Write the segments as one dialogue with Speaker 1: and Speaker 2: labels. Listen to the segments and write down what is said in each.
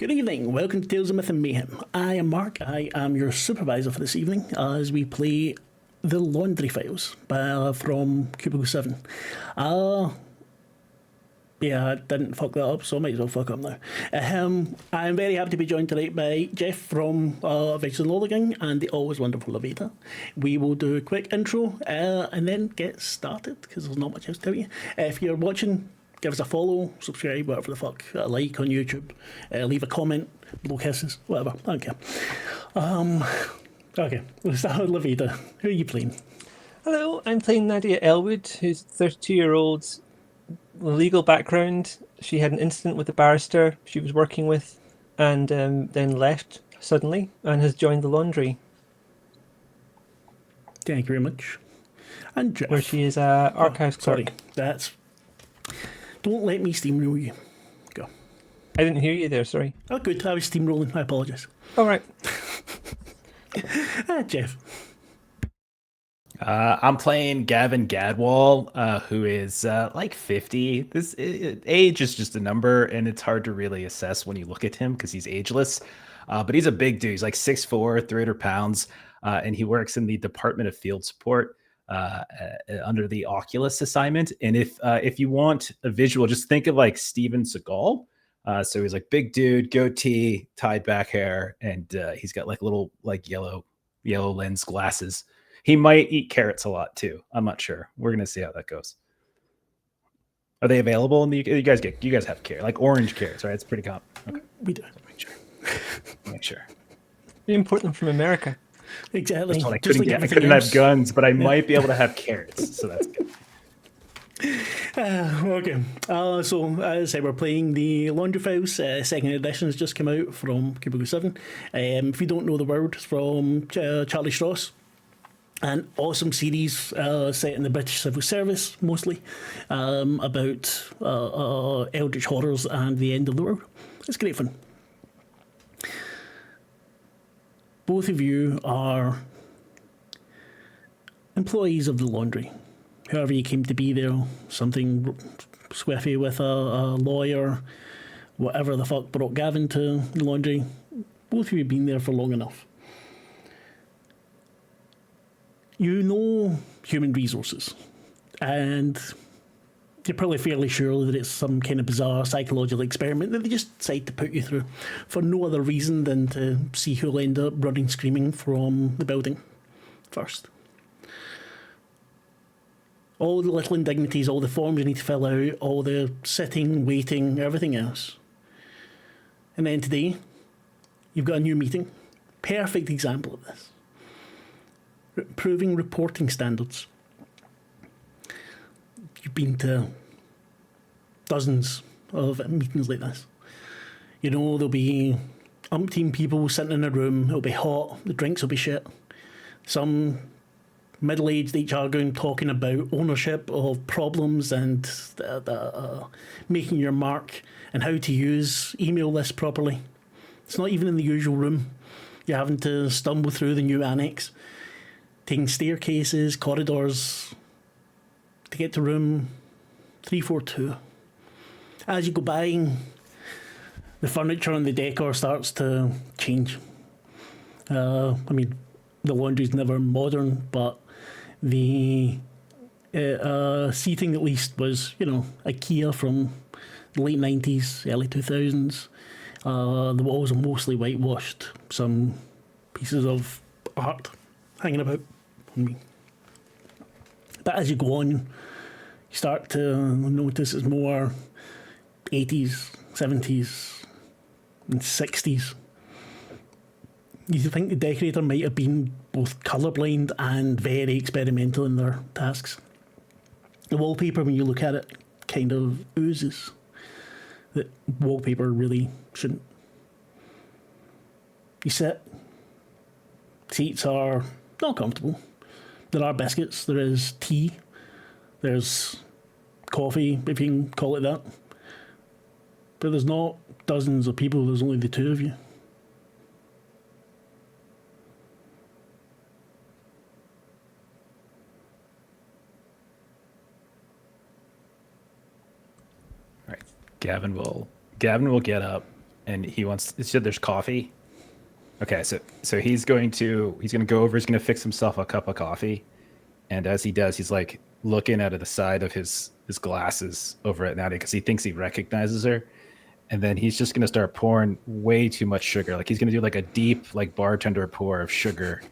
Speaker 1: Good evening. Welcome to Tales of Myth and Mayhem. I am Mark. I am your supervisor for this evening as we play The Laundry Files from Cubicle 7. Yeah, I didn't fuck that up, so I might as well fuck up now. I'm very happy to be joined tonight by Jeff from Adventures in Lolligang and the always wonderful Lavita. We will do a quick intro and then get started because there's not much else to tell you. If you're watching, give us a follow, subscribe, whatever the fuck, a like on YouTube, leave a comment, blow kisses, whatever. I don't care. Okay, we'll start with Lavita. Who are you playing?
Speaker 2: Hello, I'm playing Nadia Elwood, who's a 32-year-old legal background. She had an incident with a barrister she was working with and then left suddenly and has joined the laundry.
Speaker 1: Thank you very much. And Jeff.
Speaker 2: Where she is a archives
Speaker 1: Sorry,
Speaker 2: clerk.
Speaker 1: that's... Don't let me steamroll you. Go.
Speaker 2: I didn't hear you there, sorry.
Speaker 1: Oh, good. I was steamrolling. I apologise.
Speaker 2: All right.
Speaker 1: Jeff.
Speaker 3: I'm playing Gavin Gadwall, who is like 50. Age is just a number, and it's hard to really assess when you look at him because he's ageless. But he's a big dude. He's like 6'4", 300 pounds, and he works in the Department of Field Support under the Oculus assignment. And if you want a visual, just think of like Steven Seagal. So he's like big dude, goatee, tied back hair, and he's got like little like yellow lens glasses. He might eat carrots a lot too. I'm not sure. We're gonna see how that goes. Are they available in the? You guys have carrot, like orange carrots, right? It's pretty common. Okay.
Speaker 1: We do.
Speaker 3: Make sure.
Speaker 2: We import them from America.
Speaker 1: Exactly.
Speaker 3: That's what I couldn't get. I couldn't have guns, but I might be able to have carrots, so that's good.
Speaker 1: Okay. So, as I said, we're playing the Laundry Files. Second edition has just come out from Cubicle 7. If you don't know the word, it's from Charlie Strauss. An awesome series set in the British Civil Service, mostly, about eldritch horrors and the end of the world. It's great fun. Both of you are employees of the laundry. However you came to be there, something squiffy with a lawyer, whatever the fuck brought Gavin to the laundry. Both of you have been there for long enough. You know human resources, and you're probably fairly sure that it's some kind of bizarre psychological experiment that they just decide to put you through for no other reason than to see who'll end up running screaming from the building first. All the little indignities, all the forms you need to fill out, all the sitting, waiting, everything else. And then today, you've got a new meeting. Perfect example of this. Improving reporting standards. You've been to dozens of meetings like this. You know, there'll be umpteen people sitting in a room, it'll be hot, the drinks will be shit. Some middle-aged HR goon talking about ownership of problems and making your mark and how to use email lists properly. It's not even in the usual room. You're having to stumble through the new annex, taking staircases, corridors to get to room 342. As you go by, the furniture and the decor starts to change. I mean, the laundry's never modern, but the seating at least was, IKEA from the late 90s, early 2000s. The walls are mostly whitewashed. Some pieces of art hanging about. But as you go on, you start to notice it's more 80s, 70s, and 60s. You think the decorator might have been both colourblind and very experimental in their tasks. The wallpaper, when you look at it, kind of oozes that wallpaper really shouldn't. You sit. Seats are not comfortable. There are biscuits, there is tea, there's coffee, if you can call it that. But there's not dozens of people, there's only the two of you.
Speaker 3: All right. Gavin will get up and he wants. He said there's coffee. Okay, so he's going to go over. He's going to fix himself a cup of coffee, and as he does, he's like looking out of the side of his glasses over at Nadia because he thinks he recognizes her, and then he's just going to start pouring way too much sugar. Like he's going to do like a deep like bartender pour of sugar.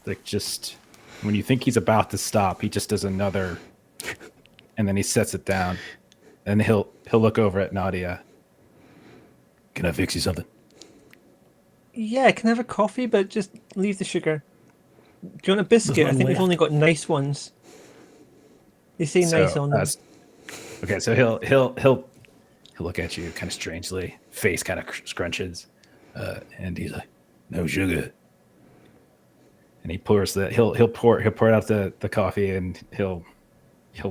Speaker 3: Like just when you think he's about to stop, he just does another, and then he sets it down, and he'll look over at Nadia. Can I fix you something?
Speaker 2: Yeah, can I have a coffee, but just leave the sugar. Do you want a biscuit? I think we've only got nice ones. They say nice on them.
Speaker 3: Okay, so he'll look at you kind of strangely, face kind of scrunches, and he's like, "No sugar." And he pours he'll pour out the coffee, and he'll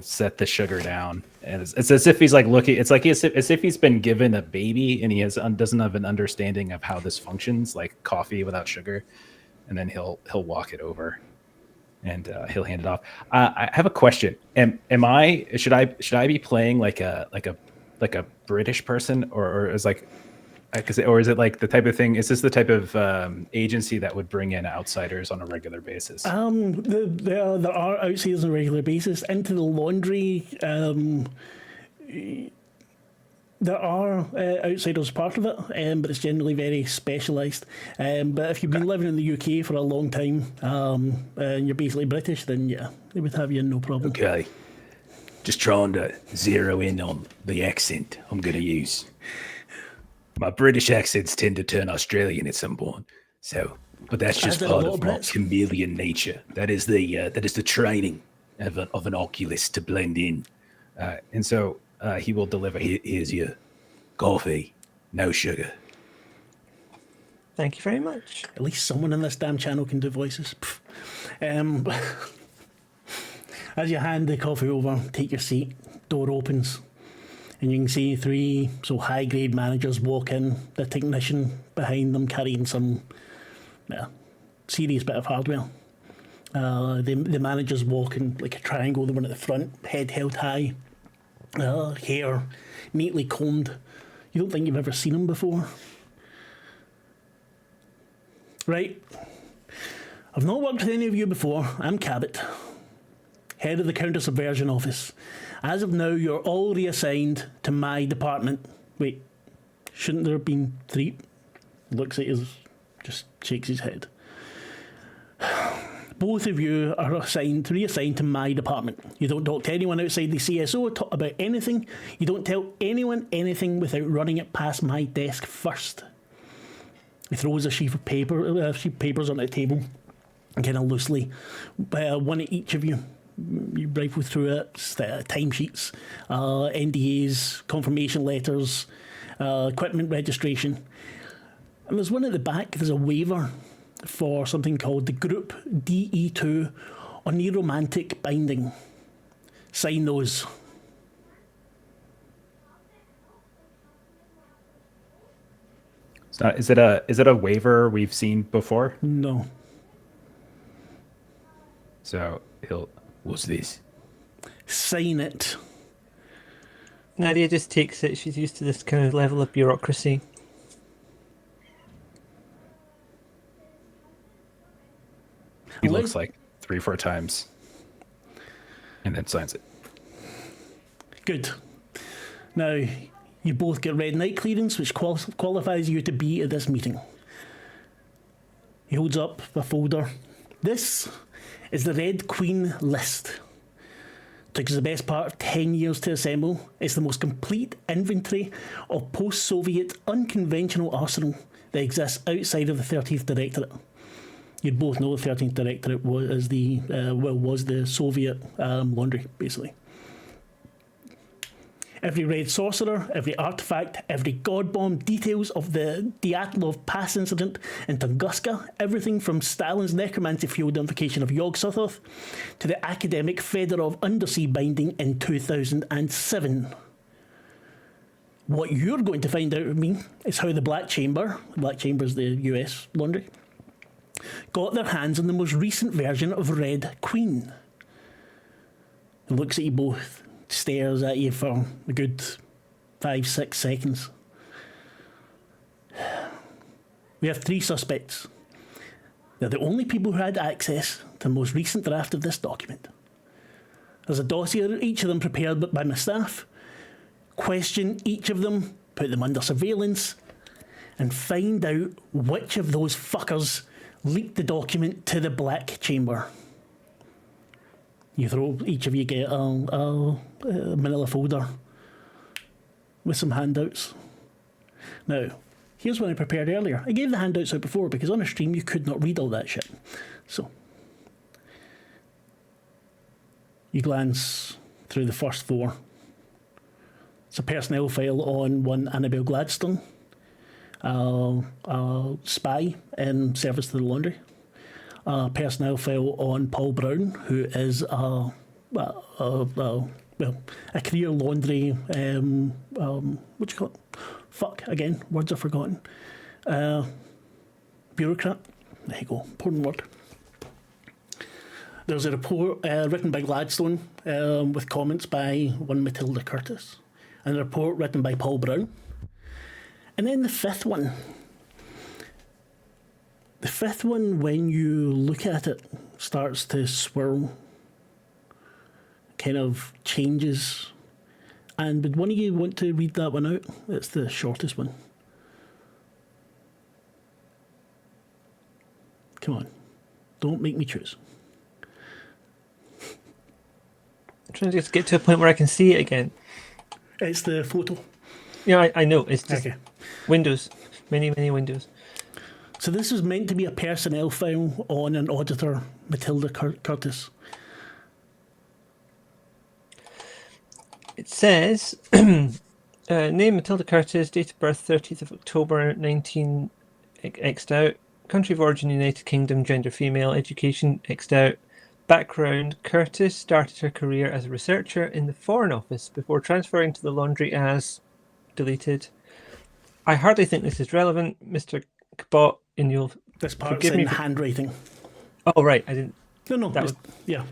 Speaker 3: set the sugar down, and it's as if he's like looking. It's like as if he's been given a baby, and he doesn't have an understanding of how this functions, like coffee without sugar. And then he'll walk it over, and he'll hand it off. I have a question. Should I be playing like a British person, or is like, or is it like the type of thing? Is this the type of agency that would bring in outsiders on a regular basis?
Speaker 1: There are outsiders on a regular basis. Into the laundry, there are outsiders part of it, but it's generally very specialised. But if you've been living in the UK for a long time, and you're basically British, then yeah, they would have you in no problem.
Speaker 4: Okay. Just trying to zero in on the accent I'm going to use. My British accents tend to turn Australian at some point, but that's just part of my chameleon nature. That is the training of an oculist to blend in.
Speaker 3: And so he will deliver.
Speaker 4: Here's your coffee, no sugar.
Speaker 2: Thank you very much.
Speaker 1: At least someone in this damn channel can do voices. As you hand the coffee over, take your seat, door opens, and you can see three high-grade managers walk in, the technician behind them carrying some serious bit of hardware. The managers walk in like a triangle, the one at the front, head held high, hair neatly combed. You don't think you've ever seen them before. Right. I've not worked with any of you before. I'm Cabot, head of the counter-subversion office. As of now, you're all reassigned to my department. Wait, shouldn't there have been three? Looks at us, just shakes his head. Both of you are reassigned to my department. You don't talk to anyone outside the CSO about anything. You don't tell anyone anything without running it past my desk first. He throws a sheaf of papers on the table, kind of loosely. One at each of you. You rifle through it, timesheets, NDAs, confirmation letters, equipment registration. And there's one at the back, there's a waiver for something called the Group DE2 on Aromantic Binding. Sign those.
Speaker 3: Is it a waiver we've seen before?
Speaker 1: No.
Speaker 3: So
Speaker 4: what's this?
Speaker 1: Sign it.
Speaker 2: Nadia just takes it. She's used to this kind of level of bureaucracy.
Speaker 3: He looks like 3-4 times and then signs it.
Speaker 1: Good. Now, you both get red knight clearance, which qualifies you to be at this meeting. He holds up a folder. This is the Red Queen list. Took us the best part of 10 years to assemble. It's the most complete inventory of post-Soviet unconventional arsenal that exists outside of the 13th Directorate. You'd both know the 13th Directorate was the Soviet laundry, basically. Every red sorcerer, every artifact, every god bomb, details of the Dyatlov Pass incident in Tunguska, everything from Stalin's necromancy field invocation of Yog-Sothoth to the academic Fedorov undersea binding in 2007. What you're going to find out of me is how the Black Chamber is the US laundry, got their hands on the most recent version of Red Queen. He looks at you both, stares at you for a good 5-6 seconds. We have 3 suspects. They're the only people who had access to the most recent draft of this document. There's a dossier, each of them prepared by my staff. Question each of them, put them under surveillance, and find out which of those fuckers leaked the document to the black chamber. Each of you get a manila folder with some handouts. Now, here's what I prepared earlier. I gave the handouts out before because on a stream you could not read all that shit. So, you glance through the first 4. It's a personnel file on one Annabelle Gladstone, a spy in service to the laundry. A personnel file on Paul Brown, who is a career laundry, what do you call it? Fuck, again, words are forgotten. Bureaucrat. There you go, important word. There's a report written by Gladstone with comments by one Matilda Curtis, and a report written by Paul Brown. And then the 5th one. The 5th one, when you look at it, starts to swirl, kind of changes. And would one of you want to read that one out? It's the shortest one. Come on. Don't make me choose.
Speaker 2: I'm trying to just get to a point where I can see it again.
Speaker 1: It's the photo.
Speaker 2: Yeah, I know. It's just
Speaker 1: Okay.
Speaker 2: Windows. Many, many windows.
Speaker 1: So this was meant to be a personnel file on an auditor, Matilda Curtis.
Speaker 2: It says, name Matilda Curtis, date of birth 30th of October 19 X'd out, country of origin United Kingdom, gender female, education X'd out, background Curtis started her career as a researcher in the Foreign Office before transferring to the laundry as deleted. I hardly think this is relevant, Mr. Cabot, and you'll
Speaker 1: This part's
Speaker 2: forgive
Speaker 1: in
Speaker 2: me for...
Speaker 1: handwriting.
Speaker 2: Oh, right, I didn't...
Speaker 1: No,
Speaker 2: That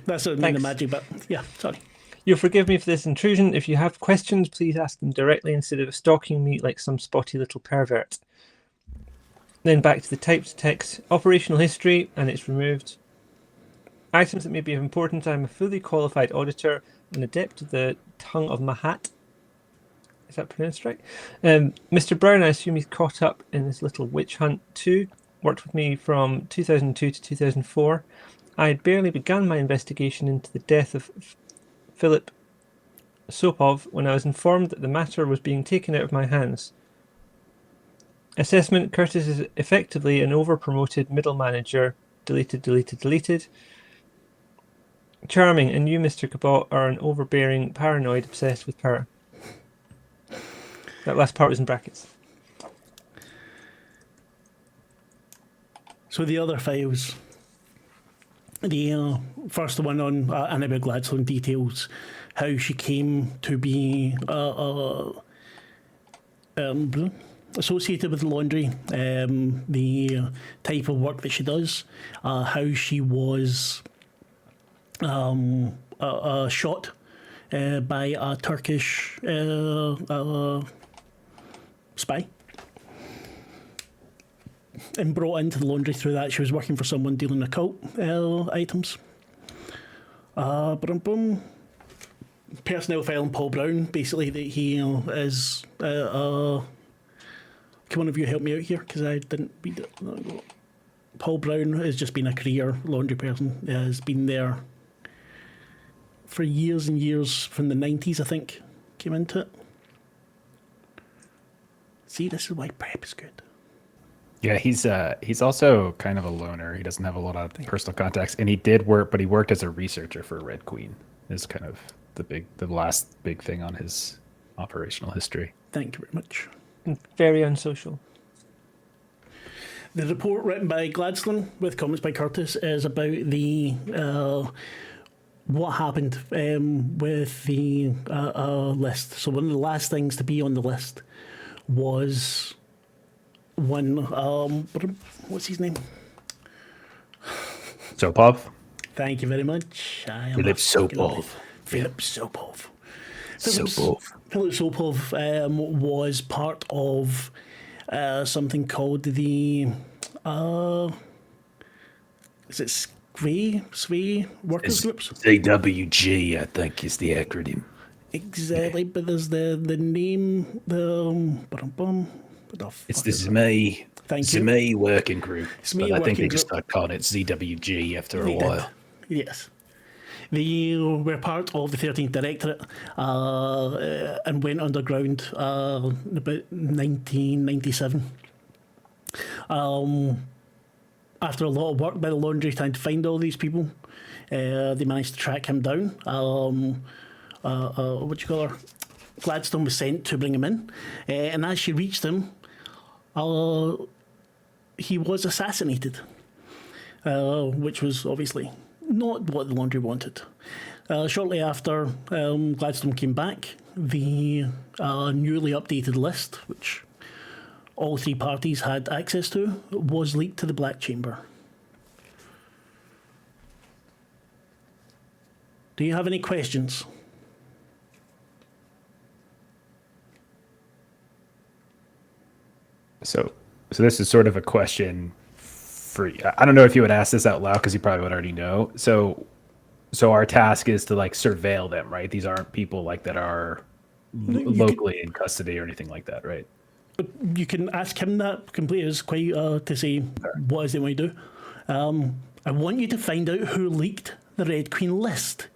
Speaker 1: that's the magic bit. Yeah, sorry.
Speaker 2: You'll forgive me for this intrusion. If you have questions, please ask them directly instead of stalking me like some spotty little pervert. Then back to the typed text. Operational history, and it's removed. Items that may be of importance. I'm a fully qualified auditor, an adept of the tongue of Mahat. Is that pronounced right? Mr. Brown, I assume he's caught up in this little witch hunt too. Worked with me from 2002 to 2004. I had barely begun my investigation into the death of Philip Sopov when I was informed that the matter was being taken out of my hands. Assessment: Curtis is effectively an over-promoted middle manager. Deleted. Charming, and you, Mr. Cabot, are an overbearing, paranoid, obsessed with power. That last part was in brackets.
Speaker 1: So the other files, the first one on Annabelle Gladstone details how she came to be associated with laundry, the type of work that she does, how she was shot by a Turkish spy and brought into the laundry through that. She was working for someone dealing occult items. Personnel file on Paul Brown, basically that he is... can one of you help me out here? Because I didn't read it. Paul Brown has just been a career laundry person. Has been there for years and years, from the 90s, I think, came into it. See, this is why prep is good.
Speaker 3: Yeah, he's also kind of a loner. He doesn't have a lot of personal contacts, and he did work, but he worked as a researcher for Red Queen. Is kind of the last big thing on his operational history.
Speaker 1: Thank you very much.
Speaker 2: Very unsocial.
Speaker 1: The report written by Gladstone with comments by Curtis is about the what happened with the list. So one of the last things to be on the list was one, what's his name?
Speaker 3: Sopov?
Speaker 1: Thank you very much.
Speaker 4: Philip Sopov.
Speaker 1: Philip Sopov.
Speaker 4: Sopov.
Speaker 1: Philip Sopov was part of something called the is it Sway Workers Groups?
Speaker 4: ZWG, I think, is the acronym.
Speaker 1: Exactly, but there's the name,
Speaker 4: It's the ZME.
Speaker 1: Thank you.
Speaker 4: ZME working group.
Speaker 1: ZME
Speaker 4: But I think
Speaker 1: working
Speaker 4: they just
Speaker 1: group.
Speaker 4: started calling it ZWG after a
Speaker 1: They
Speaker 4: while.
Speaker 1: did. Yes. They were part of the 13th Directorate and went underground in about 1997. After a lot of work by the Laundry trying to find all these people, they managed to track him down. What do you call her? Gladstone was sent to bring him in, and as she reached him, he was assassinated, which was obviously not what the Laundry wanted. Shortly after Gladstone came back, the newly updated list, which all three parties had access to, was leaked to the Black Chamber. Do you have any questions?
Speaker 3: So this is sort of a question for you. I don't know if you would ask this out loud because you probably would already know. So our task is to like surveil them, right? These aren't people like that are locally in custody or anything like that, right?
Speaker 1: But you can ask him that completely. It's quite to say what is it we do. I want you to find out who leaked the Red Queen list.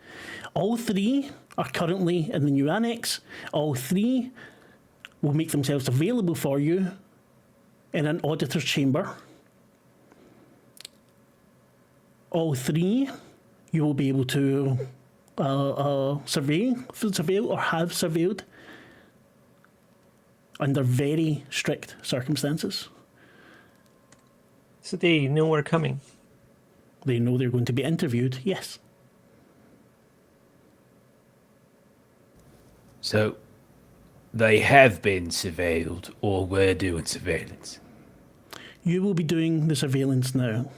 Speaker 1: All three are currently in the new annex. All three will make themselves available for you in an auditor's chamber. All three you will be able to surveil or have surveilled under very strict circumstances.
Speaker 2: So they know we're coming.
Speaker 1: They know they're going to be interviewed, yes.
Speaker 4: So they have been surveilled, or we're doing surveillance.
Speaker 1: You will be doing the surveillance now.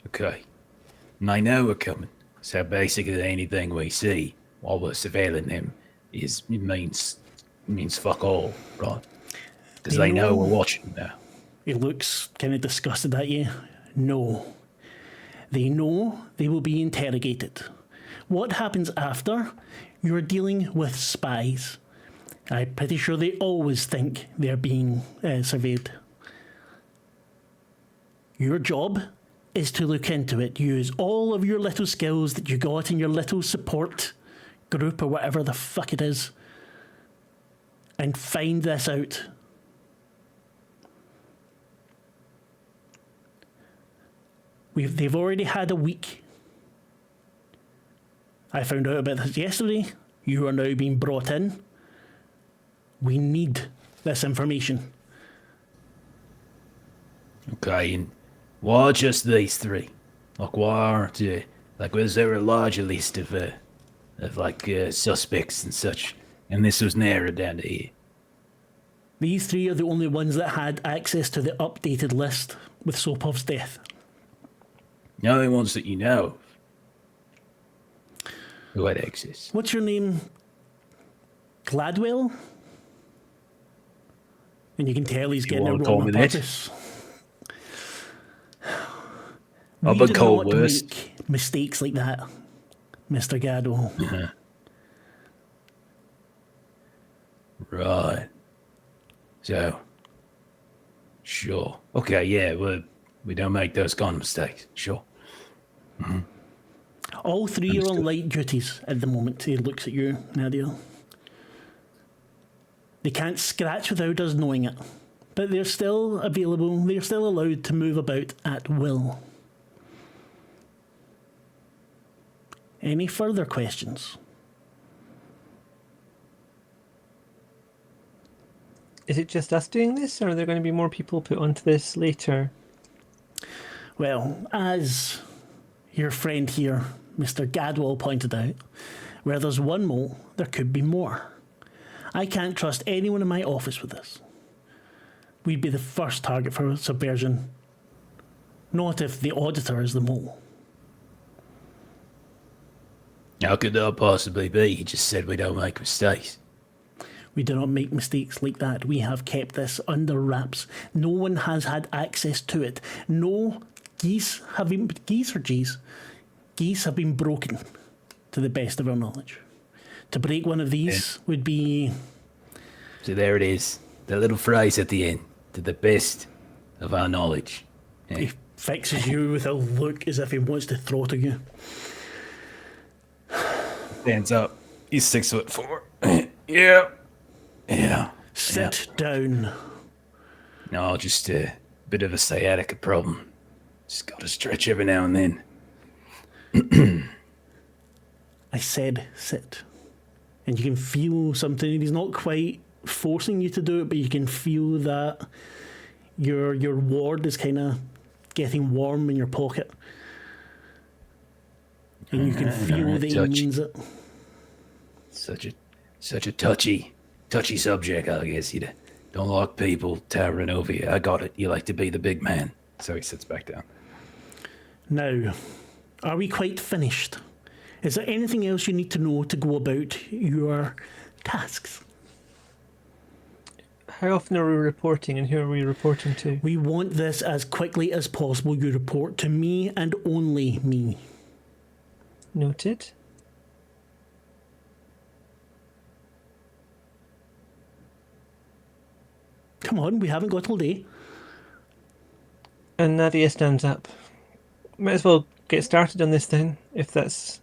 Speaker 4: Okay. And I know we're coming. So basically anything we see while we're surveilling him means fuck all, right? Because they know we're watching now.
Speaker 1: He looks kind of disgusted at you. No. They know they will be interrogated. What happens after? You're dealing with spies. I'm pretty sure they always think they're being surveyed. Your job is to look into it. Use all of your little skills that you got in your little support group or whatever the fuck it is, and find this out. They've already had a week. I found out about this yesterday. You are now being brought in. We need this information.
Speaker 4: Okay, and why just these three? Like, why aren't was there a larger list of suspects and such? And this was narrowed down to here.
Speaker 1: These three are the only ones that had access to the updated list with Sopov's death.
Speaker 4: The only ones that you know of who had access.
Speaker 1: What's your name? Gladwell? And you can tell he's getting it
Speaker 4: wanna call
Speaker 1: wrong on
Speaker 4: me that?
Speaker 1: purpose.
Speaker 4: I've
Speaker 1: We
Speaker 4: been
Speaker 1: do
Speaker 4: called
Speaker 1: not
Speaker 4: worse.
Speaker 1: make mistakes like that, Mr. Gadwell.
Speaker 4: Right. So, sure. Okay, yeah, we don't make those kind of mistakes. Sure.
Speaker 1: All three are on light duties at the moment. He looks at you, Nadia. They can't scratch without us knowing it, but they're still available. They're still allowed to move about at will. Any further questions?
Speaker 2: Is it just us doing this, or are there going to be more people put onto this later?
Speaker 1: Well, as your friend here, Mr. Gadwell, pointed out, where there's one mole, there could be more. I can't trust anyone in my office with this. We'd be the first target for subversion, not if the auditor is the mole.
Speaker 4: How could that possibly be? He just said we don't make mistakes.
Speaker 1: We do not make mistakes like that. We have kept this under wraps. No one has had access to it. No geese have been... Geese or G's? Geese have been broken, to the best of our knowledge. To break one of these would be...
Speaker 4: So there it is. The little phrase at the end. To the best of our knowledge.
Speaker 1: He fixes you with a look as if he wants to throttle you.
Speaker 3: Stands up. He's 6'4". Yeah.
Speaker 4: Yeah.
Speaker 1: Sit down.
Speaker 4: No, just a bit of a sciatica problem. Just got to stretch every now and then.
Speaker 1: I said sit. And you can feel something. He's not quite forcing you to do it, but you can feel that your ward is kind of getting warm in your pocket. And you can feel that he means it.
Speaker 4: Such a touchy subject, I guess. You don't like people towering over you. I got it. You like to be the big man.
Speaker 3: So he sits back down.
Speaker 1: Now, are we quite finished? Is there anything else you need to know to go about your tasks?
Speaker 2: How often are we reporting, and who are we reporting to?
Speaker 1: We want this as quickly as possible. You report to me and only me.
Speaker 2: Noted.
Speaker 1: Come on, we haven't got all day.
Speaker 2: And Nadia stands up. Might as well get started on this then, if that's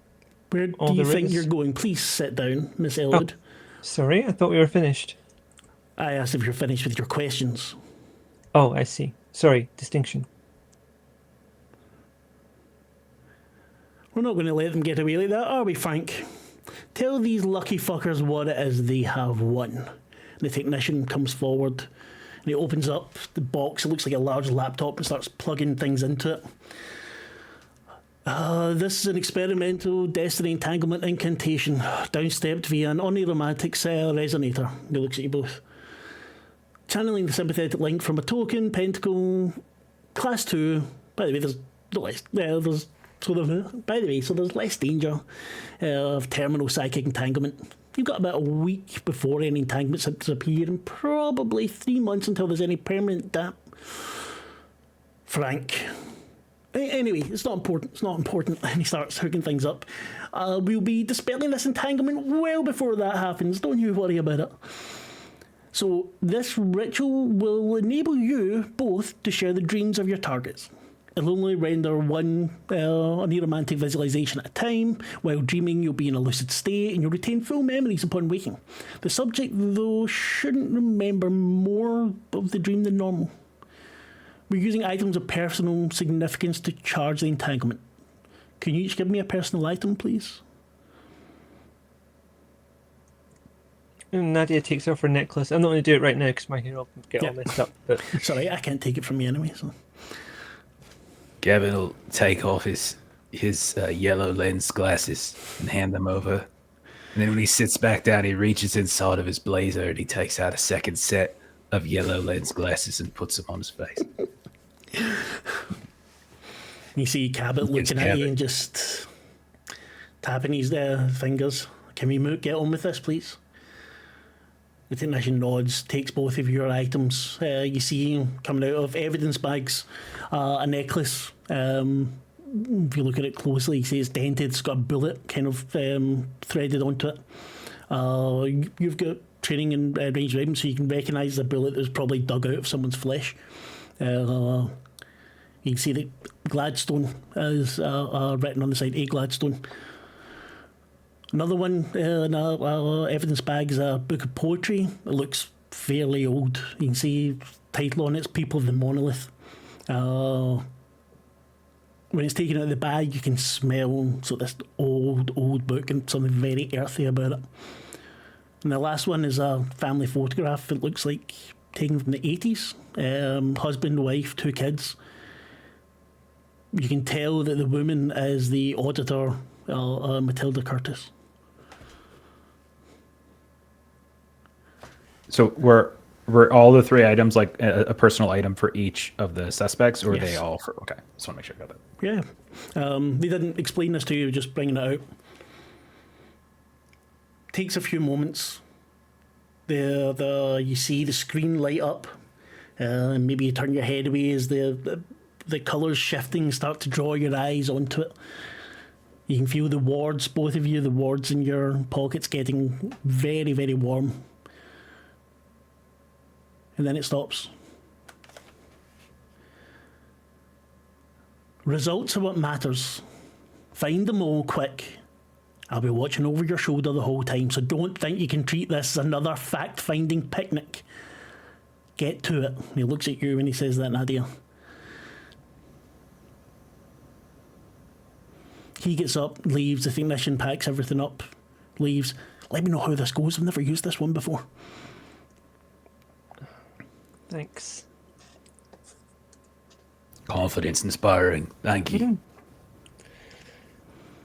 Speaker 1: Where do
Speaker 2: all
Speaker 1: you
Speaker 2: there
Speaker 1: think
Speaker 2: is.
Speaker 1: you're going? Please sit down, Miss Elwood.
Speaker 2: Sorry, I thought we were finished.
Speaker 1: I asked if you're finished with your questions.
Speaker 2: Oh, I see. Sorry, distinction.
Speaker 1: We're not going to let them get away like that, are we, Frank? Tell these lucky fuckers what it is they have won. The technician comes forward and he opens up the box. It looks like a large laptop and starts plugging things into it. This is an experimental destiny entanglement incantation, downstepped via an oniromantic resonator. He looks at you both. Channeling the sympathetic link from a token, pentacle, class 2. By the way, there's less. There's sort of. By the way, so there's less danger of terminal psychic entanglement. You've got about a week before any entanglement symptoms appear, and probably 3 months until there's any permanent damp. Frank. Anyway, it's not important. It's not important. And he starts hooking things up. We'll be dispelling this entanglement well before that happens. Don't you worry about it. So this ritual will enable you both to share the dreams of your targets. It'll only render one aneromantic visualization at a time. While dreaming, you'll be in a lucid state and you'll retain full memories upon waking. The subject, though, shouldn't remember more of the dream than normal. We're using items of personal significance to charge the entanglement. Can you each give me a personal item, please?
Speaker 2: And Nadia takes off her necklace. I'm not going to do it right now because my hair will get all messed up. But
Speaker 1: Sorry, I can't take it from you anyway. So.
Speaker 4: Gavin will take off his yellow lens glasses and hand them over. And then when he sits back down, he reaches inside of his blazer and he takes out a second set of yellow lens glasses and puts them on his face.
Speaker 1: You see Cabot looking at you and just tapping his fingers. Can we get on with this, please? The technician nods, takes both of your items. You see coming out of evidence bags a necklace. If you look at it closely, you see it's dented. It's got a bullet kind of threaded onto it. You've got training in ranged weapons, so you can recognise the bullet that was probably dug out of someone's flesh. You can see that Gladstone is written on the side, A Gladstone. Another one in evidence bag is a book of poetry. It looks fairly old. You can see title on it, it's People of the Monolith. When it's taken out of the bag, you can smell this old book and something very earthy about it. And the last one is a family photograph. It looks like taken from the 80s. Husband, wife, 2 kids. You can tell that the woman is the auditor, Matilda Curtis.
Speaker 3: So were all the 3 items like a personal item for each of the suspects, or are they all for... Okay, just want to make sure I got that.
Speaker 1: Yeah. They didn't explain this to you, just bringing it out. Takes a few moments. you see the screen light up, and maybe you turn your head away as the colours shifting start to draw your eyes onto it. You can feel the wards, both of you, the wards in your pockets getting very, very warm. And then it stops. Results are what matters. Find them all quick. I'll be watching over your shoulder the whole time, so don't think you can treat this as another fact-finding picnic. Get to it. He looks at you when he says that, Nadia. He gets up, leaves, the technician packs everything up, leaves. Let me know how this goes. I've never used this one before.
Speaker 2: Thanks.
Speaker 4: Confidence inspiring. Thank you.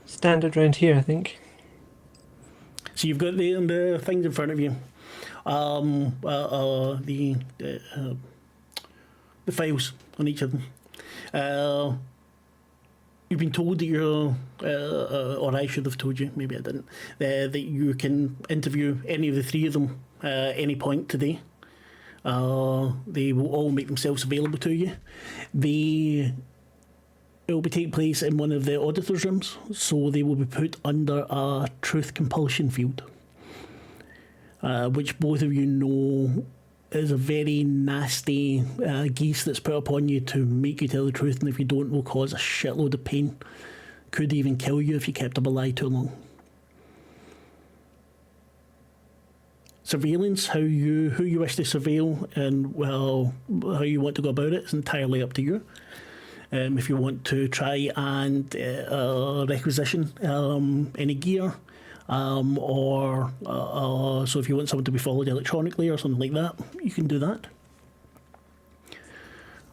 Speaker 2: Standard round here, I think.
Speaker 1: So you've got the things in front of you. The files on each of them. You've been told that you're, or I should have told you, maybe I didn't, that you can interview any of the three of them any point today. They will all make themselves available to you. It will take place in one of the auditor's rooms, so they will be put under a truth compulsion field, which both of you know is a very nasty geese that's put upon you to make you tell the truth, and if you don't, will cause a shitload of pain. Could even kill you if you kept up a lie too long. Surveillance, who you wish to surveil, and well, how you want to go about it is entirely up to you. If you want to try and requisition any gear, or so if you want someone to be followed electronically or something like that, you can do that.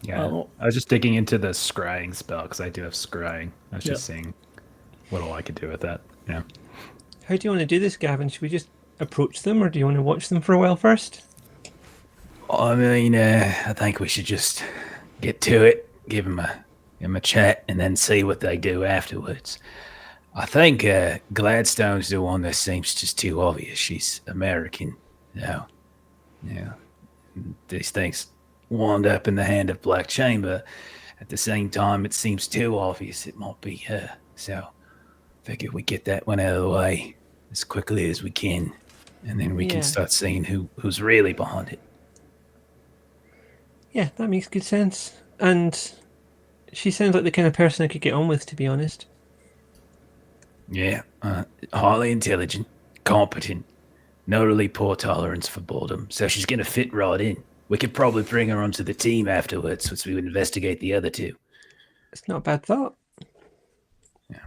Speaker 3: Yeah, I was just digging into the scrying spell because I do have scrying. I was just seeing what all I could do with that. Yeah.
Speaker 2: How do you want to do this, Gavin? Should we just approach them, or do you want to watch them for a while first?
Speaker 4: I mean, I think we should just get to it, give them a chat, and then see what they do afterwards. I think Gladstone's the one that seems just too obvious. She's American. Now, yeah, these things wound up in the hand of Black Chamber. At the same time, it seems too obvious it might be her. So, figure we get that one out of the way as quickly as we can, and then we can start seeing who's really behind it.
Speaker 2: Yeah, that makes good sense. And she sounds like the kind of person I could get on with, to be honest.
Speaker 4: Yeah, highly intelligent, competent, no really poor tolerance for boredom, so she's going to fit right in. We could probably bring her onto the team afterwards once we would investigate the other two.
Speaker 2: It's not a bad thought.
Speaker 4: Yeah.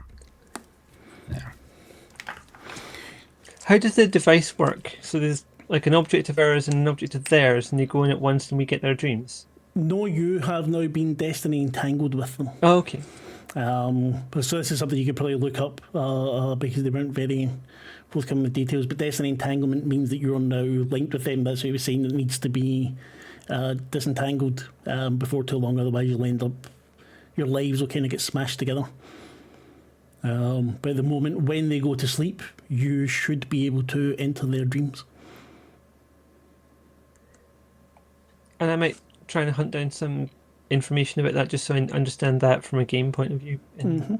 Speaker 2: How does the device work? So there's like an object of ours and an object of theirs, and they go in at once and we get their dreams?
Speaker 1: No, you have now been destiny entangled with them.
Speaker 2: Oh, okay.
Speaker 1: So this is something you could probably look up because they weren't very forthcoming with details. But destiny entanglement means that you're now linked with them. That's what he was saying. It needs to be disentangled before too long. Otherwise, you'll end up, your lives will kind of get smashed together. But at the moment, when they go to sleep, you should be able to enter their dreams.
Speaker 2: And I might try and hunt down some information about that just so I understand that from a game point of view.
Speaker 1: Mm-hmm.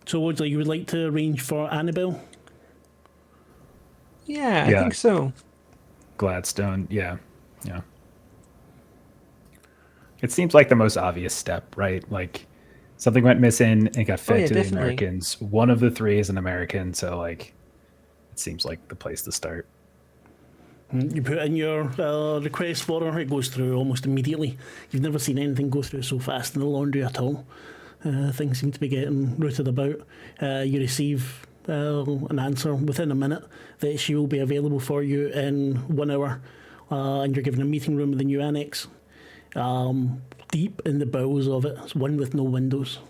Speaker 1: So would you would like to arrange for Annabelle?
Speaker 2: Yeah, I think so.
Speaker 3: Gladstone, yeah. It seems like the most obvious step, right? Like something went missing and got fed to
Speaker 2: definitely.
Speaker 3: the Americans. One of the three is an American, so like it seems like the place to start.
Speaker 1: You put in your request for her, it goes through almost immediately. You've never seen anything go through so fast in the laundry at all. Things seem to be getting routed about. You receive an answer within a minute that she will be available for you in 1 hour, and you're given a meeting room in the new annex. Deep in the bowels of it, it's one with no windows.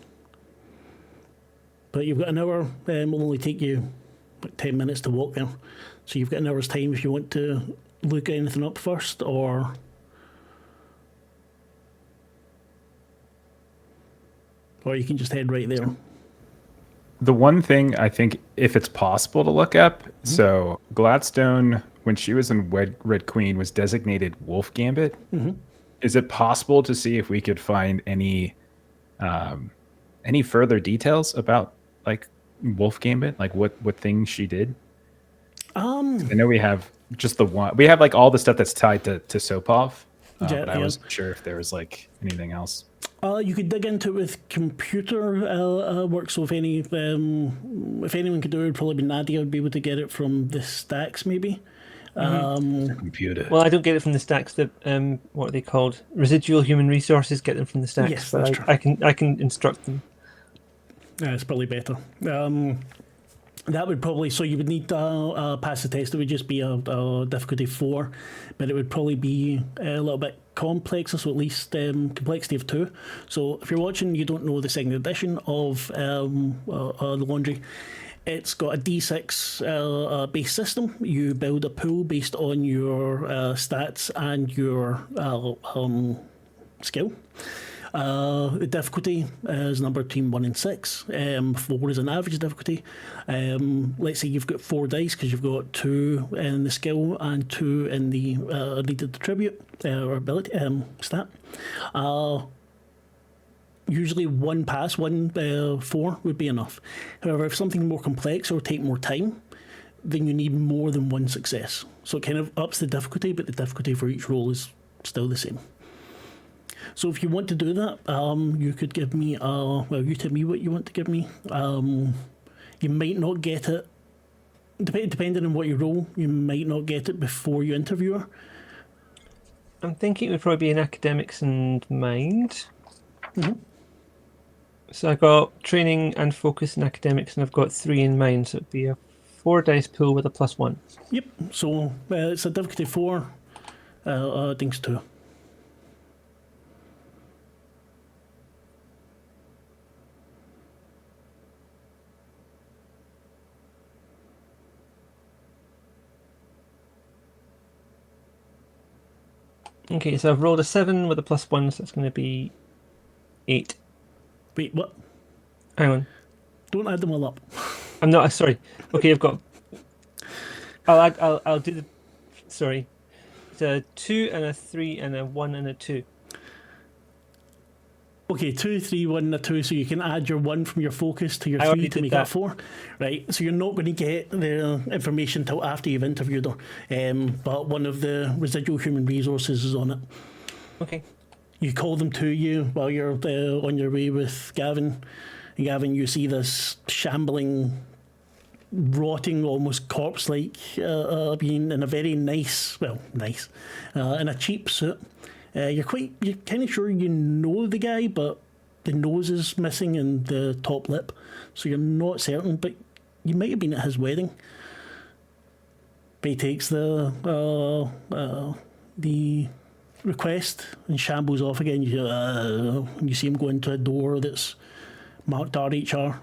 Speaker 1: But you've got an hour, it will only take you like 10 minutes to walk there. So you've got an hour's time if you want to look anything up first, or you can just head right there.
Speaker 3: The one thing I think, if it's possible to look up, so Gladstone, when she was in Red Queen, was designated Wolf Gambit. Is it possible to see if we could find any further details about like Wolf Gambit, like what things she did? I know we have just the one. We have like all the stuff that's tied to Sopov, but I wasn't sure if there was like anything else.
Speaker 1: You could dig into it with computer work. So if anyone could do it, it'd probably be Nadia. Would be able to get it from the stacks, maybe.
Speaker 4: Computer.
Speaker 2: Well, I don't get it from the stacks. That what are they called? Residual human resources get them from the stacks.
Speaker 1: Yes,
Speaker 2: but
Speaker 1: that's true.
Speaker 2: I can instruct them.
Speaker 1: Yeah, it's probably better. That would probably, so you would need to pass the test. It would just be a difficulty 4, but it would probably be a little bit complexer, so at least complexity of 2. So if you're watching, you don't know the second edition of the Laundry. It's got a D6 base system. You build a pool based on your stats and your skill. The difficulty is number between 1 and 6. 4 is an average difficulty. Let's say you've got 4 dice because you've got 2 in the skill and 2 in the needed attribute or ability stat. Usually 1 pass, 4 would be enough. However, if something more complex or take more time, then you need more than 1 success. So it kind of ups the difficulty, but the difficulty for each roll is still the same. So if you want to do that, you could give me, you tell me what you want to give me. You might not get it, depending on what you roll, you might not get it before you interview her.
Speaker 2: I'm thinking it would probably be in academics and mind. So I got training and focus in academics, and I've got 3 in mind. So it'd be a 4 dice pool with a +1.
Speaker 1: Yep. So it's a difficulty 4, things 2.
Speaker 2: Okay, so I've rolled a 7 with a +1, so it's going to be 8.
Speaker 1: Wait, what?
Speaker 2: Hang on.
Speaker 1: Don't add them all up.
Speaker 2: I'm not. Sorry. Okay, I've got. I'll do the. Sorry. It's a 2 and a 3 and a 1 and a 2.
Speaker 1: Okay, 2, 3, 1, and a 2, so you can add your 1 from your focus to your
Speaker 2: I
Speaker 1: 3
Speaker 2: already
Speaker 1: to
Speaker 2: did
Speaker 1: make
Speaker 2: that.
Speaker 1: that 4. Right, so you're not going to get the information until after you've interviewed her. But one of the residual human resources is on it.
Speaker 2: Okay.
Speaker 1: You call them to you while you're on your way with Gavin. And Gavin, you see this shambling, rotting, almost corpse-like being in a very nice, in a cheap suit. You're kind of sure you know the guy, but the nose is missing and the top lip, so you're not certain. But you might have been at his wedding. But he takes the request and shambles off again. You see him go into a door that's marked RHR.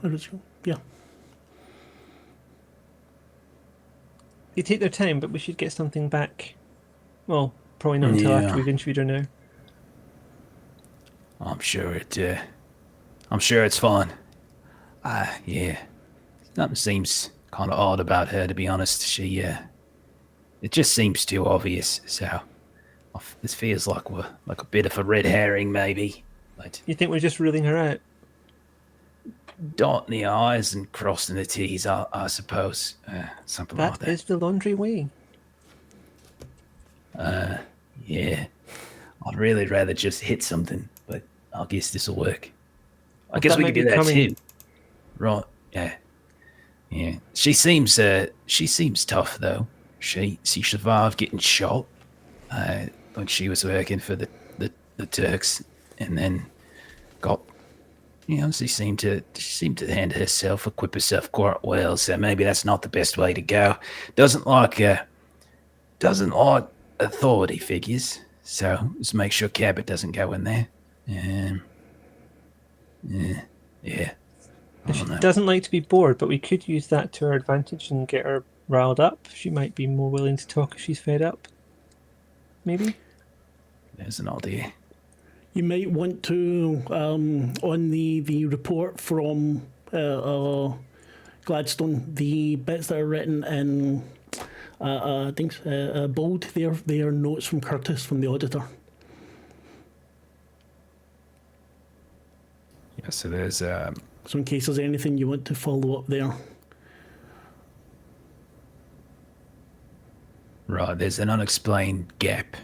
Speaker 1: Yeah.
Speaker 2: They take their time, but we should get something back. Well, probably not until after we've interviewed her now.
Speaker 4: I'm sure it's fine. Yeah. Something seems kind of odd about her, to be honest. It just seems too obvious. So this feels like a bit of a red herring, maybe. But
Speaker 2: You think we're just ruling her out?
Speaker 4: dotting the I's and crossing the T's, I suppose. Something like
Speaker 2: That
Speaker 4: that.
Speaker 2: is the laundry way.
Speaker 4: Yeah. I'd really rather just hit something, but I guess this will work. I guess
Speaker 2: that
Speaker 4: we
Speaker 2: might
Speaker 4: could do
Speaker 2: be
Speaker 4: that
Speaker 2: coming.
Speaker 4: too. Right. Yeah. Yeah. She seems tough though. She survived getting shot when she was working for the Turks, and then got, she seemed to handle herself, equip herself quite well. So maybe that's not the best way to go. Doesn't like authority figures. So just make sure Cabot doesn't go in there. Yeah.
Speaker 2: She doesn't like to be bored, but we could use that to our advantage and get her riled up. She might be more willing to talk if she's fed up. Maybe?
Speaker 4: There's an idea.
Speaker 1: You might want to, on the report from Gladstone, the bits that are written in bold, they are notes from Curtis, from the auditor.
Speaker 3: Yeah, so there's
Speaker 1: So in case there's anything you want to follow up there.
Speaker 4: Right, there's an unexplained gap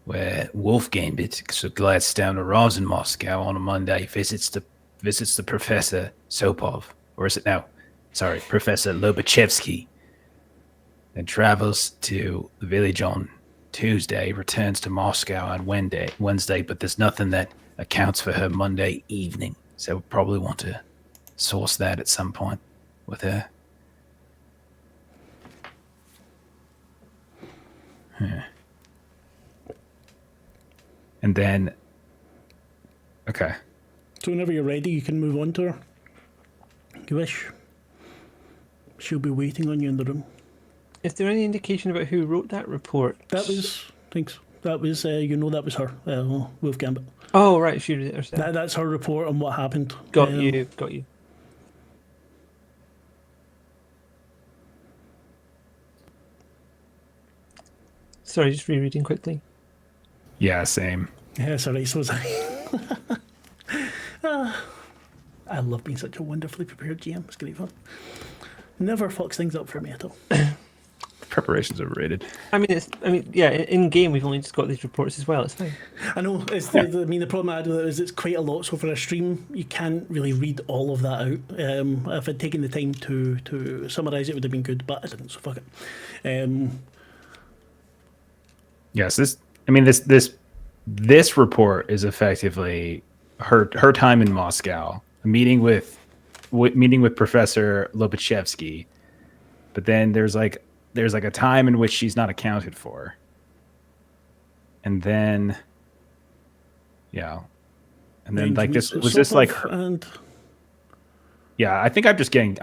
Speaker 4: where Wolf Gambit, so Gladstone arrives in Moscow on a Monday, visits the Professor Sopov, or is it now? Sorry, Professor Lobachevsky, then travels to the village on Tuesday, returns to Moscow on Wednesday, but there's nothing that accounts for her Monday evening. So we'll probably want to source that at some point with her. And then, okay.
Speaker 1: So whenever you're ready, you can move on to her. If you wish. She'll be waiting on you in the room.
Speaker 2: Is there any indication about who wrote that report?
Speaker 1: That was, thanks. That was, that was her, Wolf Gambit.
Speaker 2: Oh, right, she wrote it herself.
Speaker 1: That's her report on what happened.
Speaker 2: Got you. Sorry, just rereading quickly.
Speaker 3: Yeah, same.
Speaker 1: Yeah, sorry, so was I. I love being such a wonderfully prepared GM. It's great fun. Never fucks things up for me at all.
Speaker 3: Preparation's overrated.
Speaker 2: Yeah, in game we've only just got these reports as well. It's fine.
Speaker 1: I know. The problem I had with it is it's quite a lot. So for a stream, you can't really read all of that out. If I'd taken the time to summarise it, would have been good, but I didn't. So fuck it.
Speaker 3: Yes, this report is effectively her time in Moscow, meeting with Professor Lobachevsky, but then there's like a time in which she's not accounted for, and then like this was this like her,
Speaker 1: and
Speaker 3: yeah, I think I'm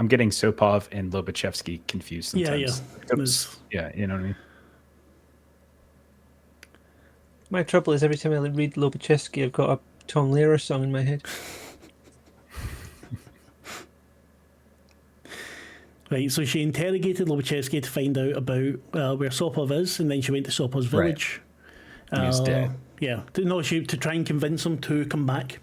Speaker 3: getting Sopov and Lobachevsky confused sometimes. Yeah, you know what I mean.
Speaker 2: My trouble is every time I read Lobachevsky, I've got a Tom Lehrer song in my head.
Speaker 1: Right, so she interrogated Lobachevsky to find out about where Sopov is, and then she went to Sopov's village.
Speaker 3: Right. He's dead.
Speaker 1: Yeah, to try and convince him to come back.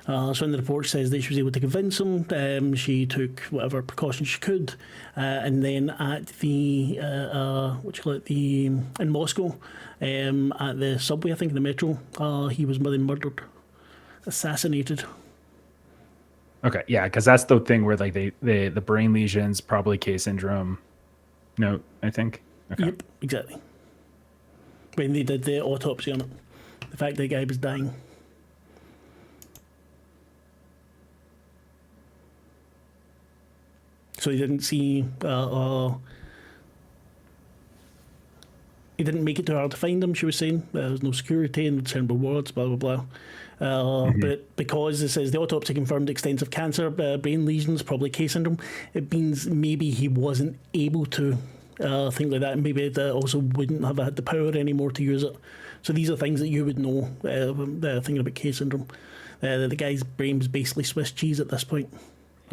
Speaker 1: So in the report says that she was able to convince him. She took whatever precautions she could, and then at the in Moscow, at the subway, I think in the metro, he was then murdered, assassinated.
Speaker 3: Okay, yeah, because that's the thing where like the brain lesions, probably K syndrome. No, I think. Okay.
Speaker 1: Yep, exactly. When they did the autopsy on it, the fact that the guy was dying. So he didn't see. He didn't make it too hard to find him. She was saying there was no security and discernible wards, blah blah blah. But because it says the autopsy confirmed extensive cancer, brain lesions, probably K syndrome, it means maybe he wasn't able to think like that, and maybe that also wouldn't have had the power anymore to use it. So these are things that you would know thinking about K syndrome. The guy's brain was basically Swiss cheese at this point,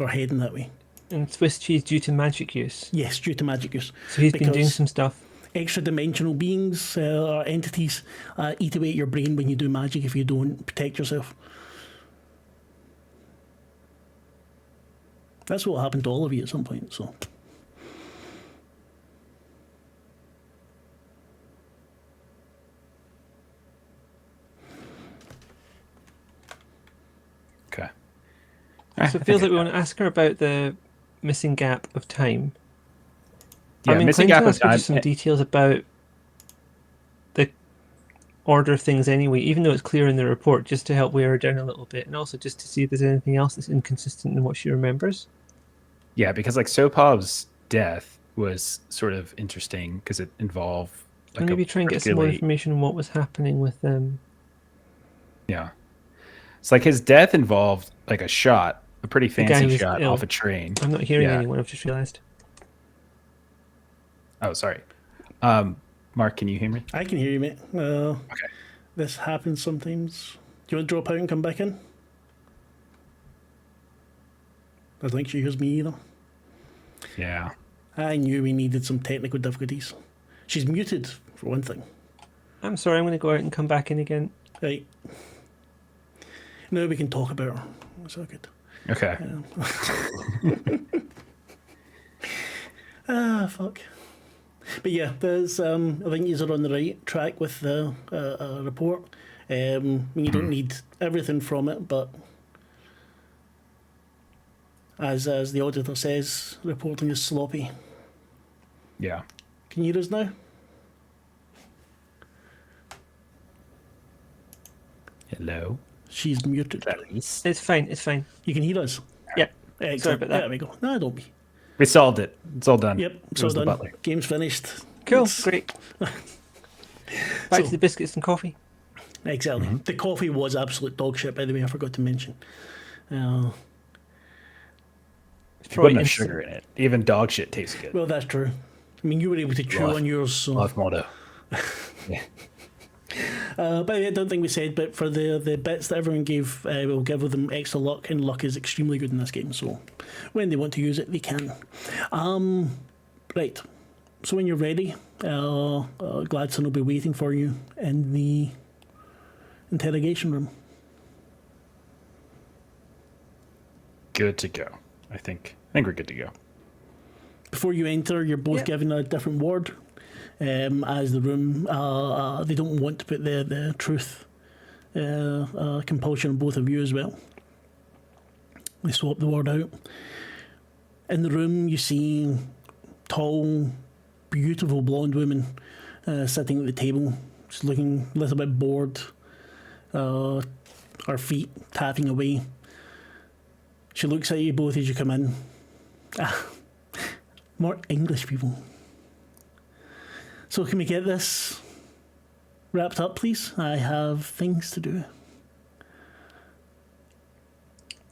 Speaker 1: or heading that way.
Speaker 2: And Swiss cheese due to magic use.
Speaker 1: Yes, due to magic use.
Speaker 2: So he's been doing some stuff.
Speaker 1: Extra dimensional beings or entities eat away at your brain when you do magic if you don't protect yourself. That's what happened to all of you at some point. So.
Speaker 3: Okay.
Speaker 2: So it feels like we want to ask her about the missing gap of time.
Speaker 3: Yeah, missing gap of time.
Speaker 2: Just some details about the order of things anyway, even though it's clear in the report, just to help weigh her down a little bit, and also just to see if there's anything else that's inconsistent in what she remembers.
Speaker 3: Yeah, because like Sopov's death was sort of interesting because it involved like
Speaker 2: maybe try and get some more information on what was happening with them.
Speaker 3: Yeah. It's like his death involved like a shot, a pretty fancy shot off a train.
Speaker 2: I'm not hearing anyone, I've just realised.
Speaker 3: Oh, sorry. Mark, can you hear me?
Speaker 1: I can hear you, mate.
Speaker 3: Okay.
Speaker 1: This happens sometimes. Do you want to drop out and come back in? I don't think she hears me either.
Speaker 3: Yeah.
Speaker 1: I knew we needed some technical difficulties. She's muted, for one thing.
Speaker 2: I'm sorry, I'm going to go out and come back in again.
Speaker 1: Right. Now we can talk about her. That's all good.
Speaker 3: Okay.
Speaker 1: Fuck. But yeah, there's. I think you're on the right track with the report. You don't need everything from it, but as the auditor says, reporting is sloppy.
Speaker 3: Yeah.
Speaker 1: Can you hear us now?
Speaker 3: Hello.
Speaker 1: She's muted.
Speaker 2: It's fine, it's fine.
Speaker 1: You can hear us.
Speaker 2: Yeah.
Speaker 1: Excellent.
Speaker 2: Sorry about that.
Speaker 1: There we go. No, don't be.
Speaker 3: We solved it. It's all done.
Speaker 1: Yep,
Speaker 3: It
Speaker 1: so
Speaker 3: was the
Speaker 1: done.
Speaker 3: butler.
Speaker 1: Game's finished.
Speaker 2: Cool,
Speaker 1: It's-
Speaker 2: great. Back
Speaker 1: So-
Speaker 2: to the biscuits and coffee.
Speaker 1: Exactly. The coffee was absolute dog shit, by the way, I forgot to mention.
Speaker 2: It's
Speaker 3: Put
Speaker 2: probably
Speaker 3: enough
Speaker 2: instant.
Speaker 3: sugar in it. Even dog shit tastes good.
Speaker 1: Well, that's true. I mean, you were able to chew
Speaker 4: Life.
Speaker 1: on yours, so.
Speaker 4: Life motto.
Speaker 1: By the way, I don't think we said, but for the bits that everyone gave, we'll give them extra luck, and luck is extremely good in this game, so when they want to use it, they can. Right. So when you're ready, Gladstone will be waiting for you in the interrogation room.
Speaker 3: Good to go. I think we're good to go.
Speaker 1: Before you enter, you're both
Speaker 2: Yeah.
Speaker 1: given a different ward. As the room, they don't want to put the truth compulsion on both of you as well. They swap the word out. In the room, you see tall, beautiful blonde woman sitting at the table. She's looking a little bit bored. Her feet tapping away. She looks at you both as you come in. More English people. So can we get this wrapped up, please? I have things to do.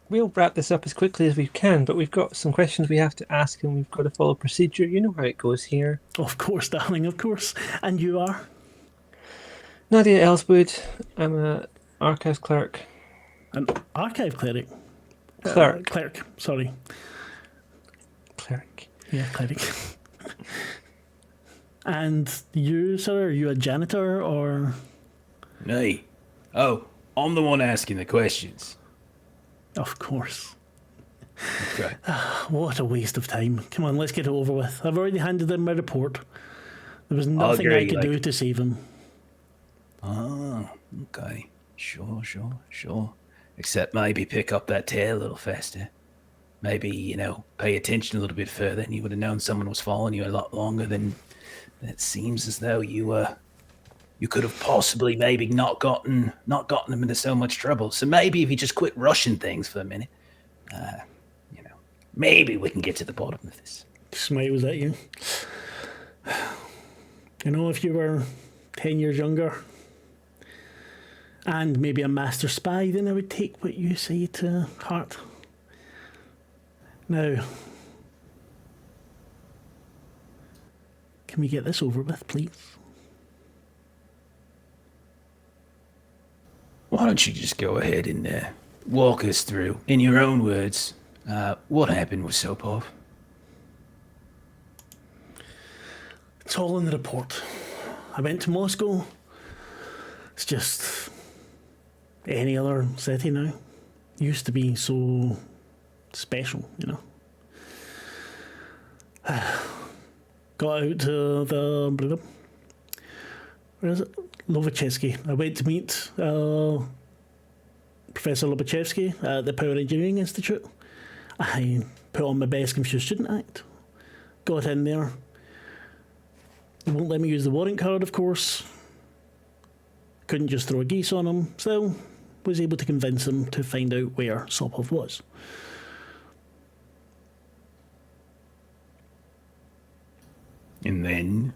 Speaker 2: We'll wrap this up as quickly as we can, but we've got some questions we have to ask and we've got to follow procedure. You know how it goes here.
Speaker 1: Of course, darling, of course. And you are?
Speaker 2: Nadia Ellswood, I'm a archives clerk.
Speaker 1: An archive cleric.
Speaker 2: Clerk.
Speaker 1: Clerk, sorry.
Speaker 2: Cleric.
Speaker 1: Yeah, cleric. And you, sir, are you a janitor or...
Speaker 4: Me? Oh, I'm the one asking the questions.
Speaker 1: Of course.
Speaker 4: Okay.
Speaker 1: What a waste of time. Come on, let's get it over with. I've already handed in my report. There was nothing I
Speaker 4: agree,
Speaker 1: could do to save him.
Speaker 4: Oh, okay. Sure. Except maybe pick up that tail a little faster. Maybe, pay attention a little bit further and you would have known someone was following you a lot longer than it seems as though you could have possibly maybe not gotten them into so much trouble. So maybe if you just quit rushing things for a minute, maybe we can get to the bottom of this.
Speaker 1: Smiles at you. If you were 10 years younger and maybe a master spy, then I would take what you say to heart. Now, can we get this over with, please?
Speaker 4: Why don't you just go ahead and walk us through, in your own words, what happened with Sopov?
Speaker 1: It's all in the report. I went to Moscow. It's just any other city now. Used to be so special, Got out to the... Where is it? Lobachevsky. I went to meet Professor Lobachevsky at the Power Engineering Institute. I put on my best confused student act. Got in there. They won't let me use the warrant card, of course. Couldn't just throw a geese on him. Still, was able to convince him to find out where Sopov was.
Speaker 4: And then?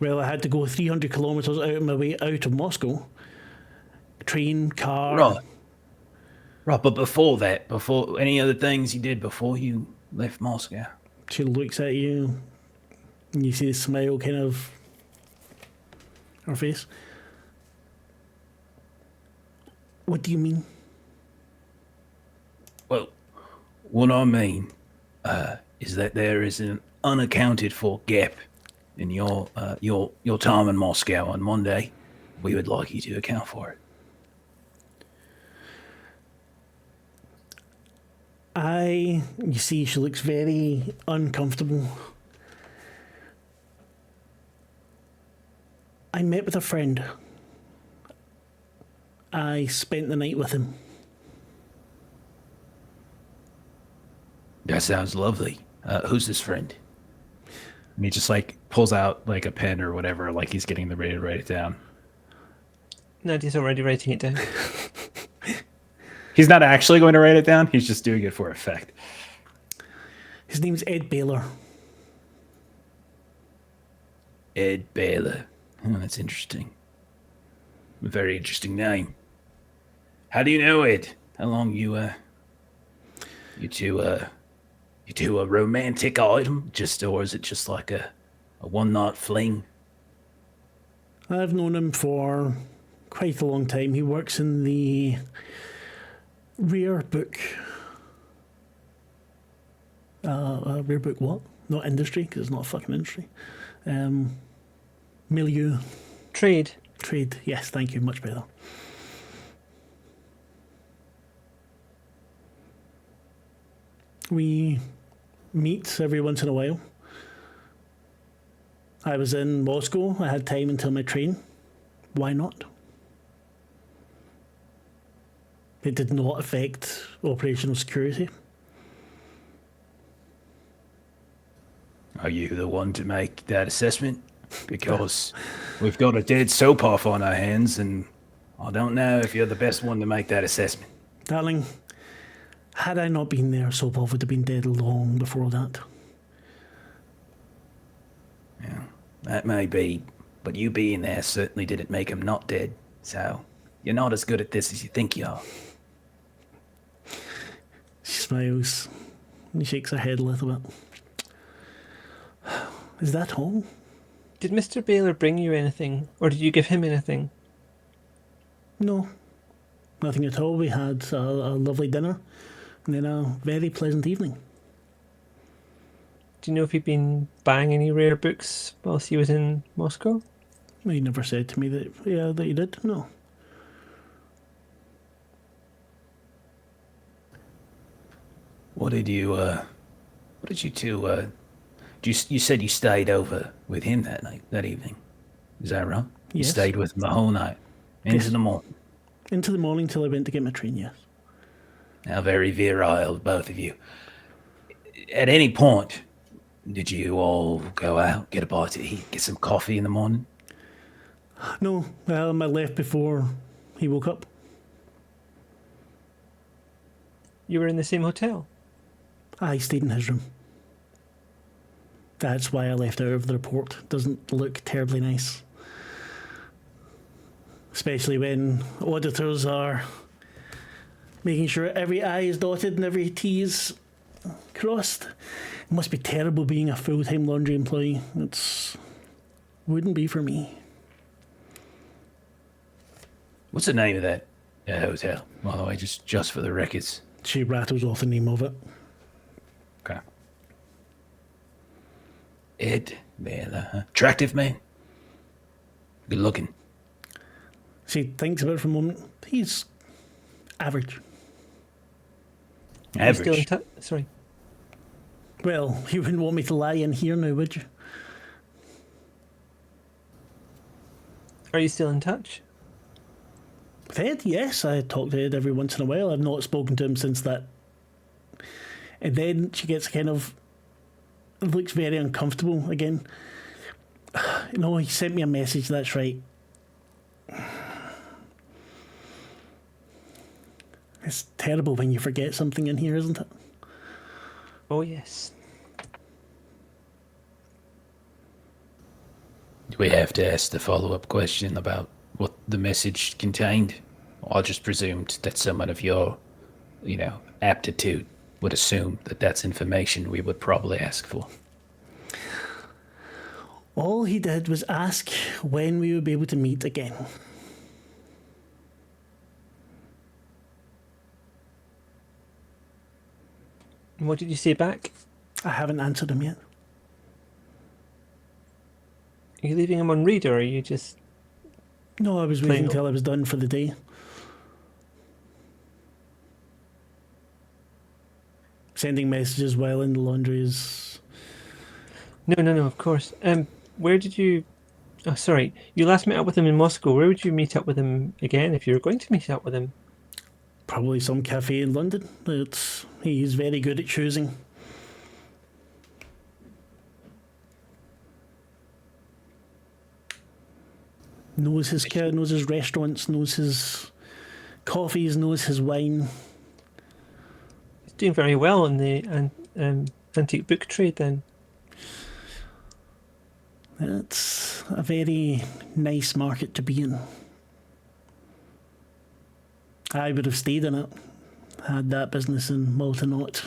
Speaker 1: Well, I had to go 300 kilometres out of my way out of Moscow. Train, car.
Speaker 4: Right, but before any other things you did before you left Moscow?
Speaker 1: She looks at you, and you see the smile kind of her face. What do you mean?
Speaker 4: Well, what I mean, is that there is an unaccounted for gap in your time in Moscow on Monday. We would like you to account for it.
Speaker 1: You see, she looks very uncomfortable. I met with a friend. I spent the night with him.
Speaker 4: That sounds lovely. Who's this friend?
Speaker 3: And he just like pulls out like a pen or whatever, like he's getting ready to write it down.
Speaker 2: Nadia's already writing it down.
Speaker 3: He's not actually going to write it down. He's just doing it for effect.
Speaker 1: His name's Ed Baylor.
Speaker 4: Ed Baylor. Oh, that's interesting. A very interesting name. How do you know Ed? How long you two a romantic item? Or is it just like a one-night fling?
Speaker 1: I've known him for quite a long time. He works in the rare book. Rare book what? Not industry, because it's not a fucking industry. Milieu.
Speaker 2: Trade.
Speaker 1: Trade, yes, thank you, much better. We meet every once in a while. I was in Moscow. I had time until my train. Why not? It did not affect operational security.
Speaker 4: Are you the one to make that assessment? Because we've got a dead soap off on our hands, and I don't know if you're the best one to make that assessment.
Speaker 1: Darling, had I not been there, Sopov would have been dead long before that.
Speaker 4: Yeah, that may be, but you being there certainly didn't make him not dead. So you're not as good at this as you think you are.
Speaker 1: She smiles and shakes her head a little bit. Is that all?
Speaker 2: Did Mr. Baylor bring you anything, or did you give him anything?
Speaker 1: No, nothing at all. We had a lovely dinner and then a very pleasant evening.
Speaker 2: Do you know if he'd been buying any rare books whilst he was in Moscow?
Speaker 1: He never said to me that he did. No.
Speaker 4: What did you two, you said you stayed over with him that evening. Is that right? You
Speaker 1: Yes.
Speaker 4: stayed with him the whole night? Into
Speaker 1: Yes.
Speaker 4: the morning?
Speaker 1: Into the morning till I went to get my train, yes.
Speaker 4: How very virile, both of you. At any point, did you all go out, get a bite to eat, get some coffee in the morning?
Speaker 1: No, I left before he woke up.
Speaker 2: You were in the same hotel?
Speaker 1: I stayed in his room. That's why I left out of the report. Doesn't look terribly nice. Especially when auditors are making sure every I is dotted and every T is crossed. It must be terrible being a full-time laundry employee. Wouldn't be for me.
Speaker 4: What's the name of that hotel? By the way, just for the records.
Speaker 1: She rattles off the name of it.
Speaker 4: Okay. Ed Baylor, huh? Attractive man? Good looking.
Speaker 1: She thinks about it for a moment. He's average.
Speaker 2: Are you still in
Speaker 4: Average.
Speaker 2: touch? Sorry.
Speaker 1: Well, you wouldn't want me to lie in here now, would you?
Speaker 2: Are you still in touch?
Speaker 1: With Ed, yes, I talk to Ed every once in a while. I've not spoken to him since that. And then she gets looks very uncomfortable again. No, he sent me a message, that's right. It's terrible when you forget something in here, isn't it?
Speaker 2: Oh, yes.
Speaker 4: Do we have to ask the follow-up question about what the message contained? I just presumed that someone of your, aptitude would assume that that's information we would probably ask for.
Speaker 1: All he did was ask when we would be able to meet again.
Speaker 2: And what did you say back?
Speaker 1: I haven't answered him yet.
Speaker 2: Are you leaving him on read, or are you just...
Speaker 1: No, I was waiting until I was done for the day. Sending messages while in the laundry is...
Speaker 2: No, of course. Where did you... Oh, sorry. You last met up with him in Moscow. Where would you meet up with him again if you were going to meet up with him?
Speaker 1: Probably some cafe in London. He's very good at choosing. Knows his restaurants, knows his coffees, knows his wine.
Speaker 2: He's doing very well in the antique book trade then.
Speaker 1: It's a very nice market to be in. I would have stayed in it had that business in Malta not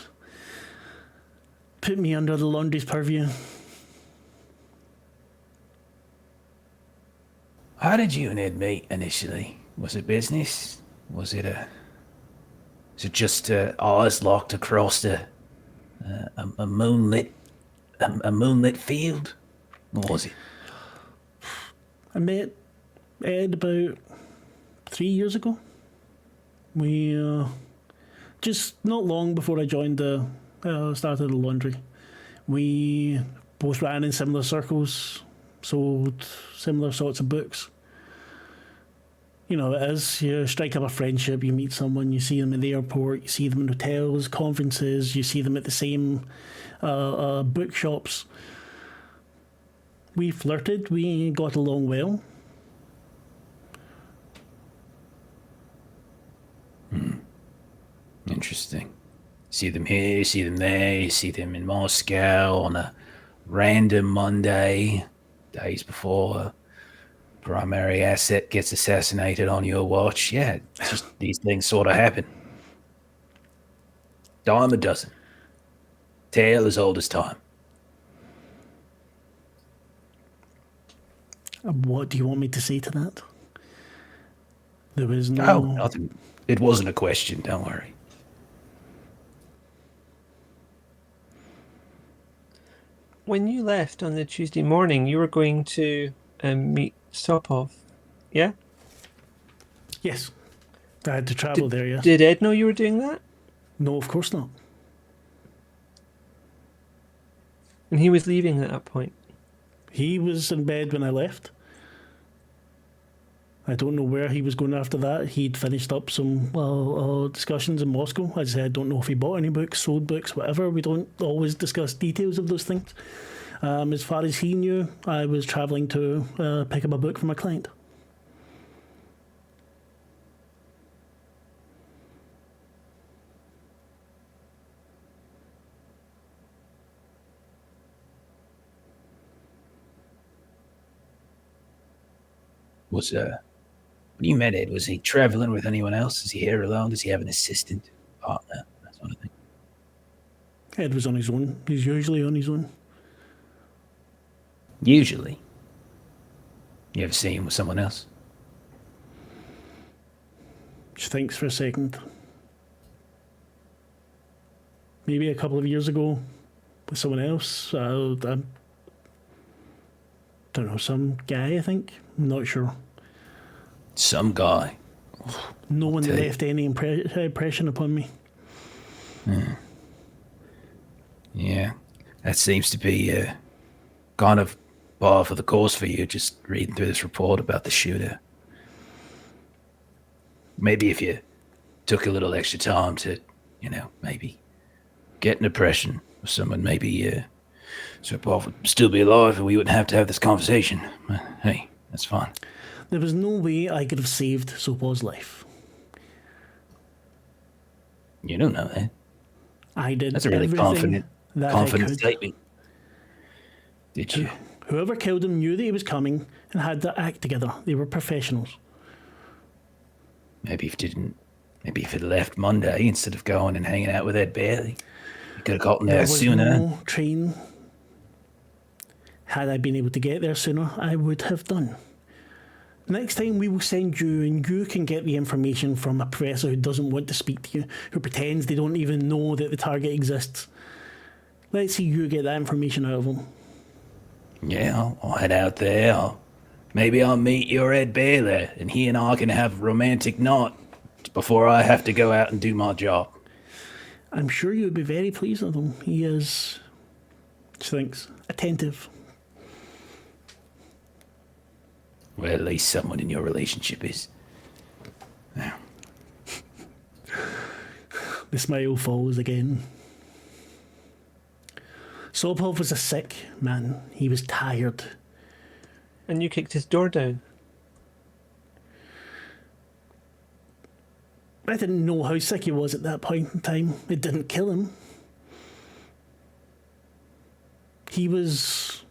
Speaker 1: put me under the laundry's purview.
Speaker 4: How did you and Ed meet initially? Was it business? Was it just eyes locked across a moonlit field? What was it?
Speaker 1: I met Ed about 3 years ago. We just not long before I joined started the laundry. We both ran in similar circles, sold similar sorts of books. You know, it is, you strike up a friendship, you meet someone, you see them at the airport, you see them in hotels, conferences, you see them at the same bookshops. We flirted, we got along well.
Speaker 4: Interesting. See them here, you see them there, you see them in Moscow on a random Monday, days before a primary asset gets assassinated on your watch. Yeah, it's just these things sort of happen. Dime a dozen. Tale as old as time.
Speaker 1: What do you want me to say to that? There was no...
Speaker 4: Oh, nothing. It wasn't a question, don't worry.
Speaker 2: When you left on the Tuesday morning, you were going to meet Sopov, yeah?
Speaker 1: Yes. I had to travel there, yes.
Speaker 2: Did Ed know you were doing that?
Speaker 1: No, of course not.
Speaker 2: And he was leaving at that point?
Speaker 1: He was in bed when I left. I don't know where he was going after that. He'd finished up some discussions in Moscow. As I said, I don't know if he bought any books, sold books, whatever. We don't always discuss details of those things. As far as he knew, I was travelling to pick up a book from a client.
Speaker 4: When you met Ed, was he traveling with anyone else? Is he here alone? Does he have an assistant, partner, that sort of thing?
Speaker 1: Ed was on his own. He's usually on his own.
Speaker 4: Usually. You ever see him with someone else?
Speaker 1: She thinks for a second. Maybe a couple of years ago with someone else. I don't know, some guy, I think. I'm not sure.
Speaker 4: Some guy.
Speaker 1: No one left any impression upon me.
Speaker 4: Yeah. That seems to be kind of par for the course for you, just reading through this report about the shooter. Maybe if you took a little extra time to, maybe get an impression of someone, maybe Supervisor would still be alive and we wouldn't have to have this conversation. Hey, that's fine.
Speaker 1: There was no way I could have saved Sopa's life.
Speaker 4: You don't know that.
Speaker 1: I did.
Speaker 4: That's a really confident statement. Did you?
Speaker 1: Whoever killed him knew that he was coming and had their act together. They were professionals.
Speaker 4: Maybe if it left Monday instead of going and hanging out with Ed Bailey, you could have gotten there sooner.
Speaker 1: There was no train. Had I been able to get there sooner, I would have done. Next time we will send you, and you can get the information from a professor who doesn't want to speak to you, who pretends they don't even know that the target exists. Let's see you get that information out of him.
Speaker 4: Yeah, I'll head out there. Maybe I'll meet your Ed Baylor, and he and I can have a romantic night before I have to go out and do my job.
Speaker 1: I'm sure you would be very pleased with him. He is, she thinks, attentive.
Speaker 4: Well, at least someone in your relationship is. Now,
Speaker 1: The smile falls again. Sopov was a sick man. He was tired.
Speaker 2: And you kicked his door down.
Speaker 1: I didn't know how sick he was at that point in time. It didn't kill him. He was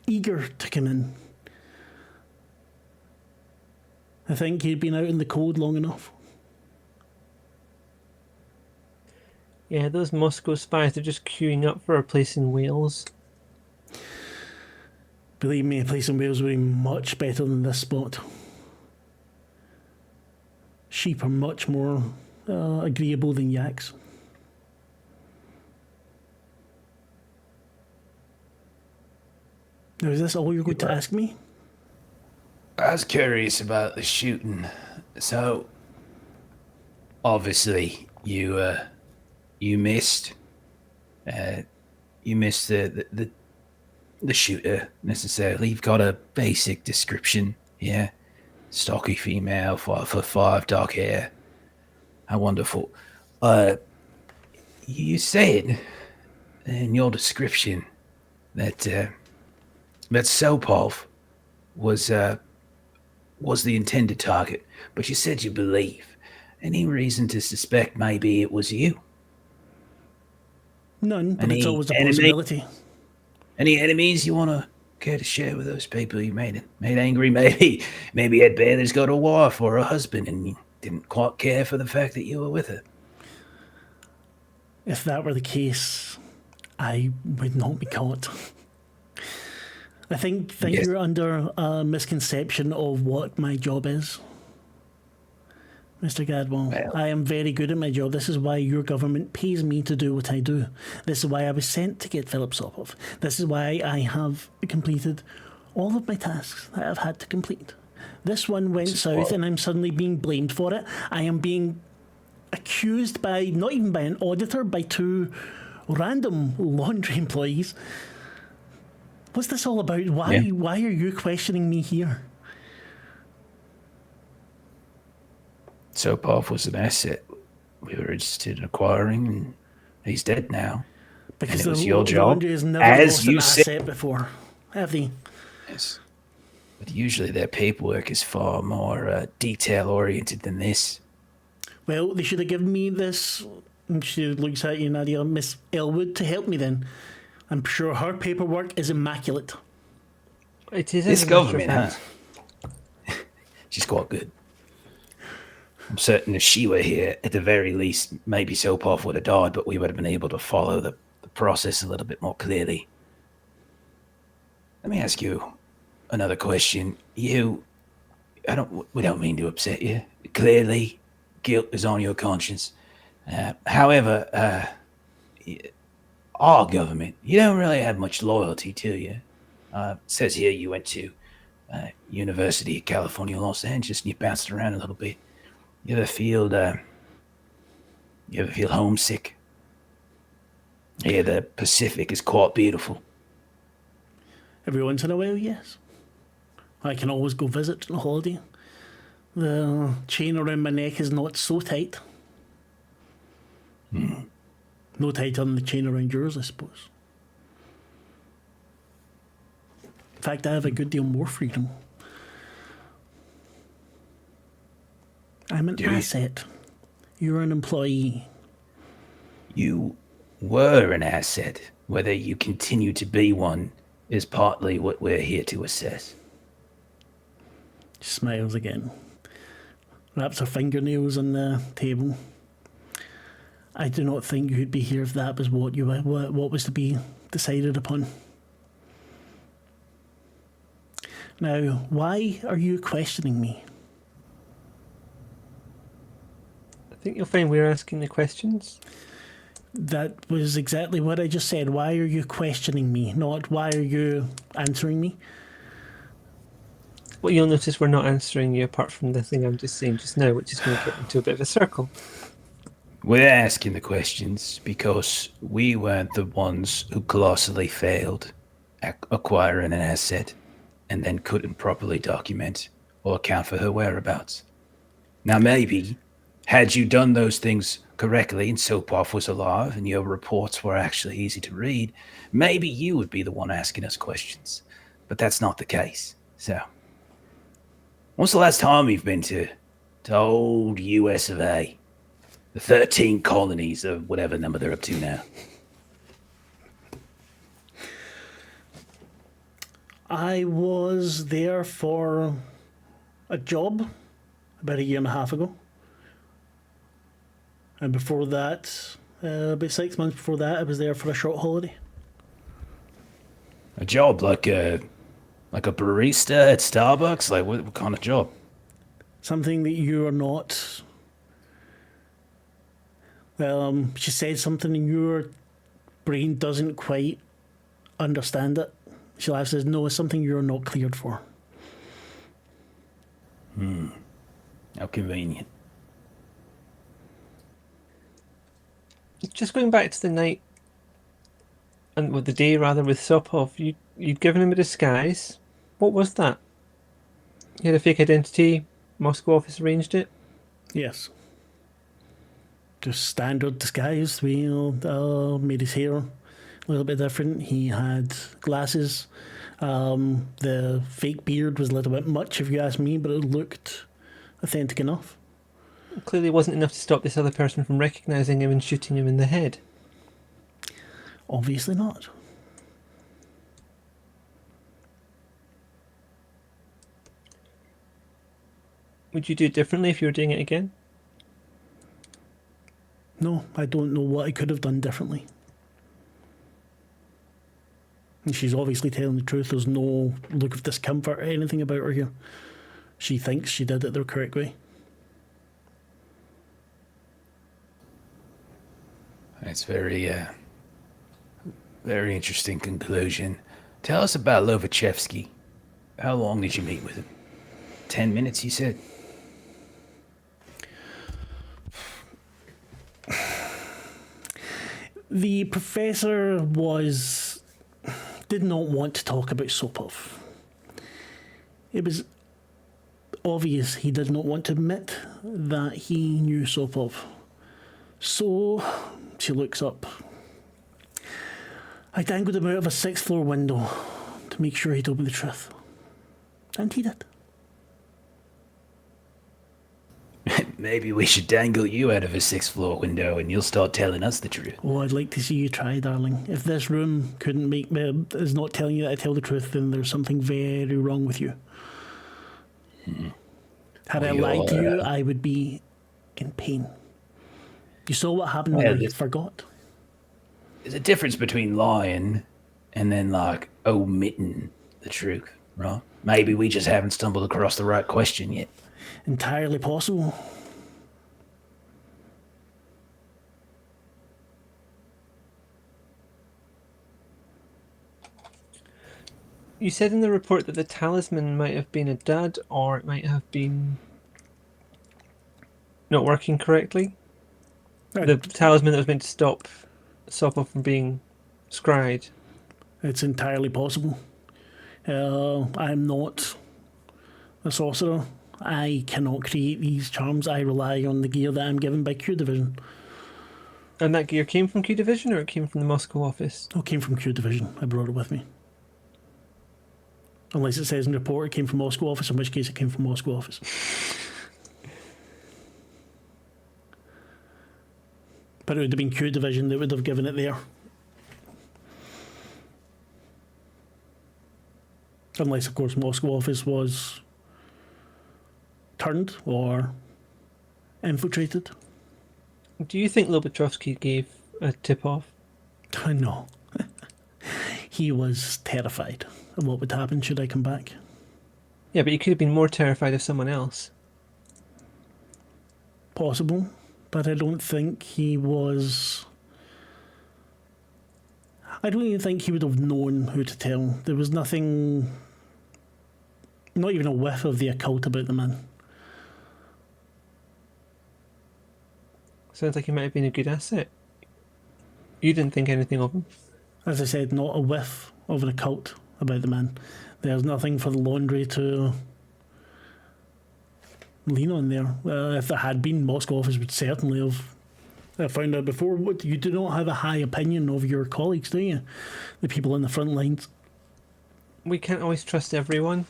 Speaker 1: eager to come in. I think he'd been out in the cold long enough.
Speaker 2: Yeah, those Moscow spies, they're just queuing up for a place in Wales.
Speaker 1: Believe me, a place in Wales would be much better than this spot. Sheep are much more agreeable than yaks. Now, is this all you're going to ask me?
Speaker 4: I was curious about the shooting. So, obviously, you missed. You missed the shooter necessarily. You've got a basic description, yeah. Stocky female, 5'5", dark hair. How wonderful. You said in your description that Sopov was the intended target, but you said you believe. Any reason to suspect maybe it was you?
Speaker 1: None, but it's always a possibility.
Speaker 4: Any enemies you want to care to share with those people you made angry? Maybe Ed Baylor's got a wife or a husband and you didn't quite care for the fact that you were with her.
Speaker 1: If that were the case, I would not be caught. I think
Speaker 4: Yes.
Speaker 1: you're under a misconception of what my job is. Mr. Gadwall,
Speaker 4: Well.
Speaker 1: I am very good at my job. This is why your government pays me to do what I do. This is why I was sent to get Philip Sopov. This is why I have completed all of my tasks that I've had to complete. This one went south and I'm suddenly being blamed for it. I am being accused by, not even by an auditor, by two random laundry employees. What's this all about? Why are you questioning me here?
Speaker 4: Sopov was an asset we were interested in acquiring, and he's dead now.
Speaker 1: Because
Speaker 4: and it was
Speaker 1: the
Speaker 4: your job,
Speaker 1: laundry has never
Speaker 4: as
Speaker 1: lost
Speaker 4: you
Speaker 1: an
Speaker 4: said.
Speaker 1: asset before, have they?
Speaker 4: Yes. But usually their paperwork is far more detail-oriented than this.
Speaker 1: Well, they should have given me this. And she looks at you, Nadia, Miss Elwood, to help me then. I'm sure her paperwork is immaculate.
Speaker 2: It is
Speaker 4: This
Speaker 2: as a matter of
Speaker 4: government,
Speaker 2: fact.
Speaker 4: huh? She's quite good. I'm certain if she were here, at the very least, maybe Sopov would have died, but we would have been able to follow the process a little bit more clearly. Let me ask you another question. We don't mean to upset you. Clearly, guilt is on your conscience. However, our government, you don't really have much loyalty to you. It says here you went to University of California, Los Angeles, and you bounced around a little bit. You ever feel homesick? Yeah, the Pacific is quite beautiful.
Speaker 1: Every once in a while, yes. I can always go visit on a holiday. The chain around my neck is not so tight. No tighter than the chain around yours, I suppose. In fact, I have a good deal more freedom. I'm an asset. You're an employee.
Speaker 4: You were an asset. Whether you continue to be one is partly what we're here to assess.
Speaker 1: She smiles again. Wraps her fingernails on the table. I do not think you'd be here if that was what was to be decided upon. Now, why are you questioning me?
Speaker 2: I think you'll find we're asking the questions.
Speaker 1: That was exactly what I just said. Why are you questioning me? Not why are you answering me?
Speaker 2: Well, you'll notice we're not answering you apart from the thing I'm just saying just now, which is going to get into a bit of a circle.
Speaker 4: We're asking the questions because we weren't the ones who colossally failed at acquiring an asset and then couldn't properly document or account for her whereabouts. Now, maybe, had you done those things correctly and Soapwolf was alive and your reports were actually easy to read, maybe you would be the one asking us questions. But that's not the case. So, when's the last time you've been to old US of A? The 13 colonies of whatever number they're up to now.
Speaker 1: I was there for a job about 1.5 years ago. And before that, about 6 months before that, I was there for a short holiday.
Speaker 4: A job like a barista at Starbucks? Like what kind of job?
Speaker 1: Something that you are not. She said something and your brain doesn't quite understand it. She laughs and says, no, it's something you're not cleared for.
Speaker 4: How convenient.
Speaker 2: Just going back to the night, and with the day rather, with Sopov, you'd given him a disguise. What was that? You had a fake identity. Moscow office arranged it.
Speaker 1: Yes. Just standard disguise. We made his hair a little bit different. He had glasses. The fake beard was a little bit much, if you ask me, but it looked authentic enough.
Speaker 2: It clearly wasn't enough to stop this other person from recognising him and shooting him in the head.
Speaker 1: Obviously not.
Speaker 2: Would you do it differently if you were doing it again?
Speaker 1: No, I don't know what I could have done differently. And she's obviously telling the truth. There's no look of discomfort or anything about her here. She thinks she did it the correct way.
Speaker 4: That's very interesting conclusion. Tell us about Lovachevsky. How long did you meet with him? 10 minutes, you said?
Speaker 1: The professor did not want to talk about Sopov. It was obvious he did not want to admit that he knew Sopov. So she looks up. I dangled him out of a 6th floor window to make sure he told me the truth. And he did.
Speaker 4: Maybe we should dangle you out of a 6th floor window and you'll start telling us the truth.
Speaker 1: Oh, I'd like to see you try, darling. If this room couldn't make me, is not telling you that I tell the truth, then there's something very wrong with you. Had I lied to you, I would be in pain. You saw what happened when I forgot.
Speaker 4: There's a difference between lying and then, like, omitting the truth, right? Maybe we just haven't stumbled across the right question yet.
Speaker 1: Entirely possible.
Speaker 2: You said in the report that the talisman might have been a dud, or it might have been not working correctly. The talisman that was meant to stop Sopov from being scryed.
Speaker 1: It's entirely possible. I'm not a sorcerer. I cannot create these charms. I rely on the gear that I'm given by Q Division.
Speaker 2: And that gear came from Q Division, or it came from the Moscow office?
Speaker 1: Oh, it came from Q Division. I brought it with me. Unless it says in the report it came from Moscow office, in which case it came from Moscow office. But it would have been Q Division that would have given it there. Unless, of course, Moscow office was turned or infiltrated.
Speaker 2: Do you think Lobachevsky gave a tip-off?
Speaker 1: No. He was terrified of what would happen should I come back.
Speaker 2: Yeah, but he could have been more terrified of someone else.
Speaker 1: Possible, but I don't think he was I don't even think he would have known who to tell. There was nothing, not even a whiff of the occult about the man.
Speaker 2: Sounds like he might have been a good asset. You didn't think anything of him.
Speaker 1: As I said, not a whiff of an occult about the man. There's nothing for the laundry to lean on there. If there had been, Moscow office would certainly have found out before. What, you do not have a high opinion of your colleagues, do you? The people in the front lines.
Speaker 2: We can't always trust everyone.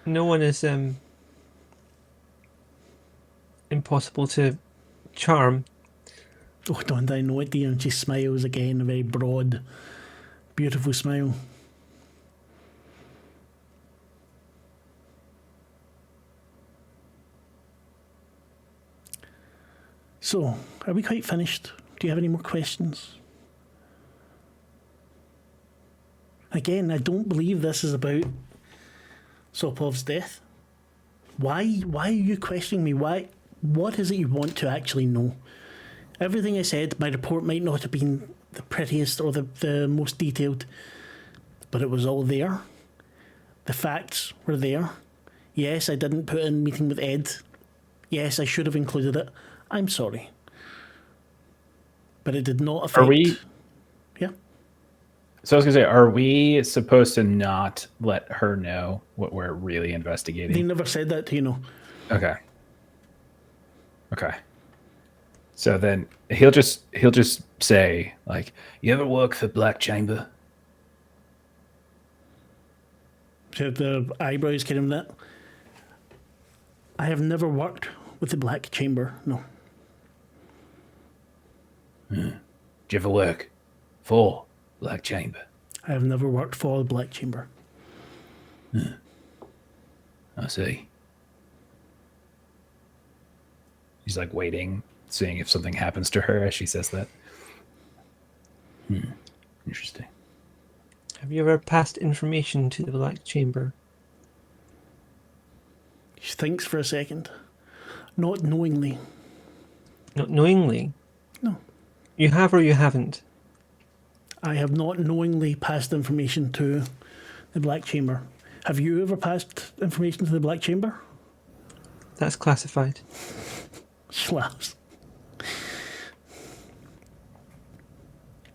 Speaker 2: No one is impossible to charm.
Speaker 1: Oh, don't I know it, dear? And she smiles again, a very broad, beautiful smile. So, are we quite finished? Do you have any more questions? Again, I don't believe this is about Sopov's death. Why are you questioning me? What is it you want to actually know? Everything I said, my report might not have been the prettiest or the most detailed, but it was all there. The facts were there. Yes, I didn't put in meeting with Ed. Yes, I should have included it. I'm sorry. But it did not affect...
Speaker 3: Are we...
Speaker 1: Yeah?
Speaker 3: So I was going to say, are we supposed to not let her know what we're really investigating?
Speaker 1: They never said that to you, know.
Speaker 3: Okay. So then he'll just say, like,
Speaker 4: You ever work for Black Chamber?
Speaker 1: So the eyebrows kind of that. I have never worked with the Black Chamber, no.
Speaker 4: Did you ever work for Black Chamber?
Speaker 1: I have never worked for the Black Chamber.
Speaker 4: I see.
Speaker 3: he's like waiting, seeing if something happens to her as she says that.
Speaker 4: Interesting.
Speaker 2: Have you ever passed information to the Black Chamber?
Speaker 1: She thinks for a second. Not knowingly.
Speaker 2: Not knowingly?
Speaker 1: No.
Speaker 2: You have or you haven't?
Speaker 1: I have not knowingly passed information to the Black Chamber. Have you ever passed information to the Black Chamber?
Speaker 2: That's classified.
Speaker 1: She laughs.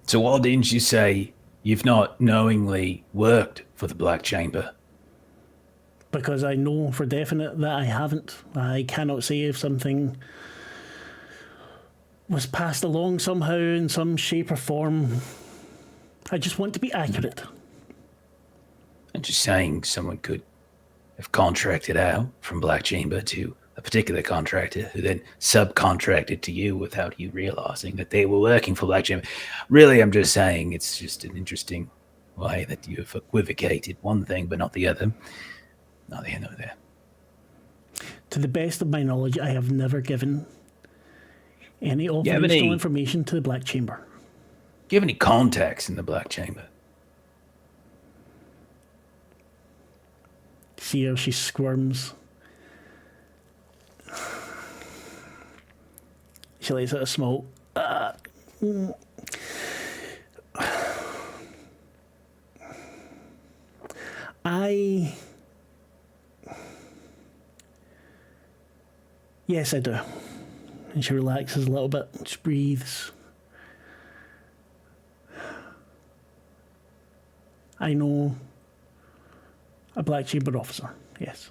Speaker 4: So why didn't you say you've not knowingly worked for the Black Chamber?
Speaker 1: Because I know for definite that I haven't. I cannot say if something was passed along somehow in some shape or form. I just want to be accurate.
Speaker 4: I'm just saying someone could have contracted out from Black Chamber to a particular contractor who then subcontracted to you without you realizing that they were working for Black Chamber. Really, I'm just saying it's just an interesting way that you have equivocated one thing but not the other. Neither here nor there.
Speaker 1: To the best of my knowledge, I have never given any operational information to the Black Chamber.
Speaker 4: Do you have any contacts in the Black Chamber?
Speaker 1: See how she squirms. She lets out a small... Yes, I do. And she relaxes a little bit. She breathes. I know a Black Chamber officer, yes.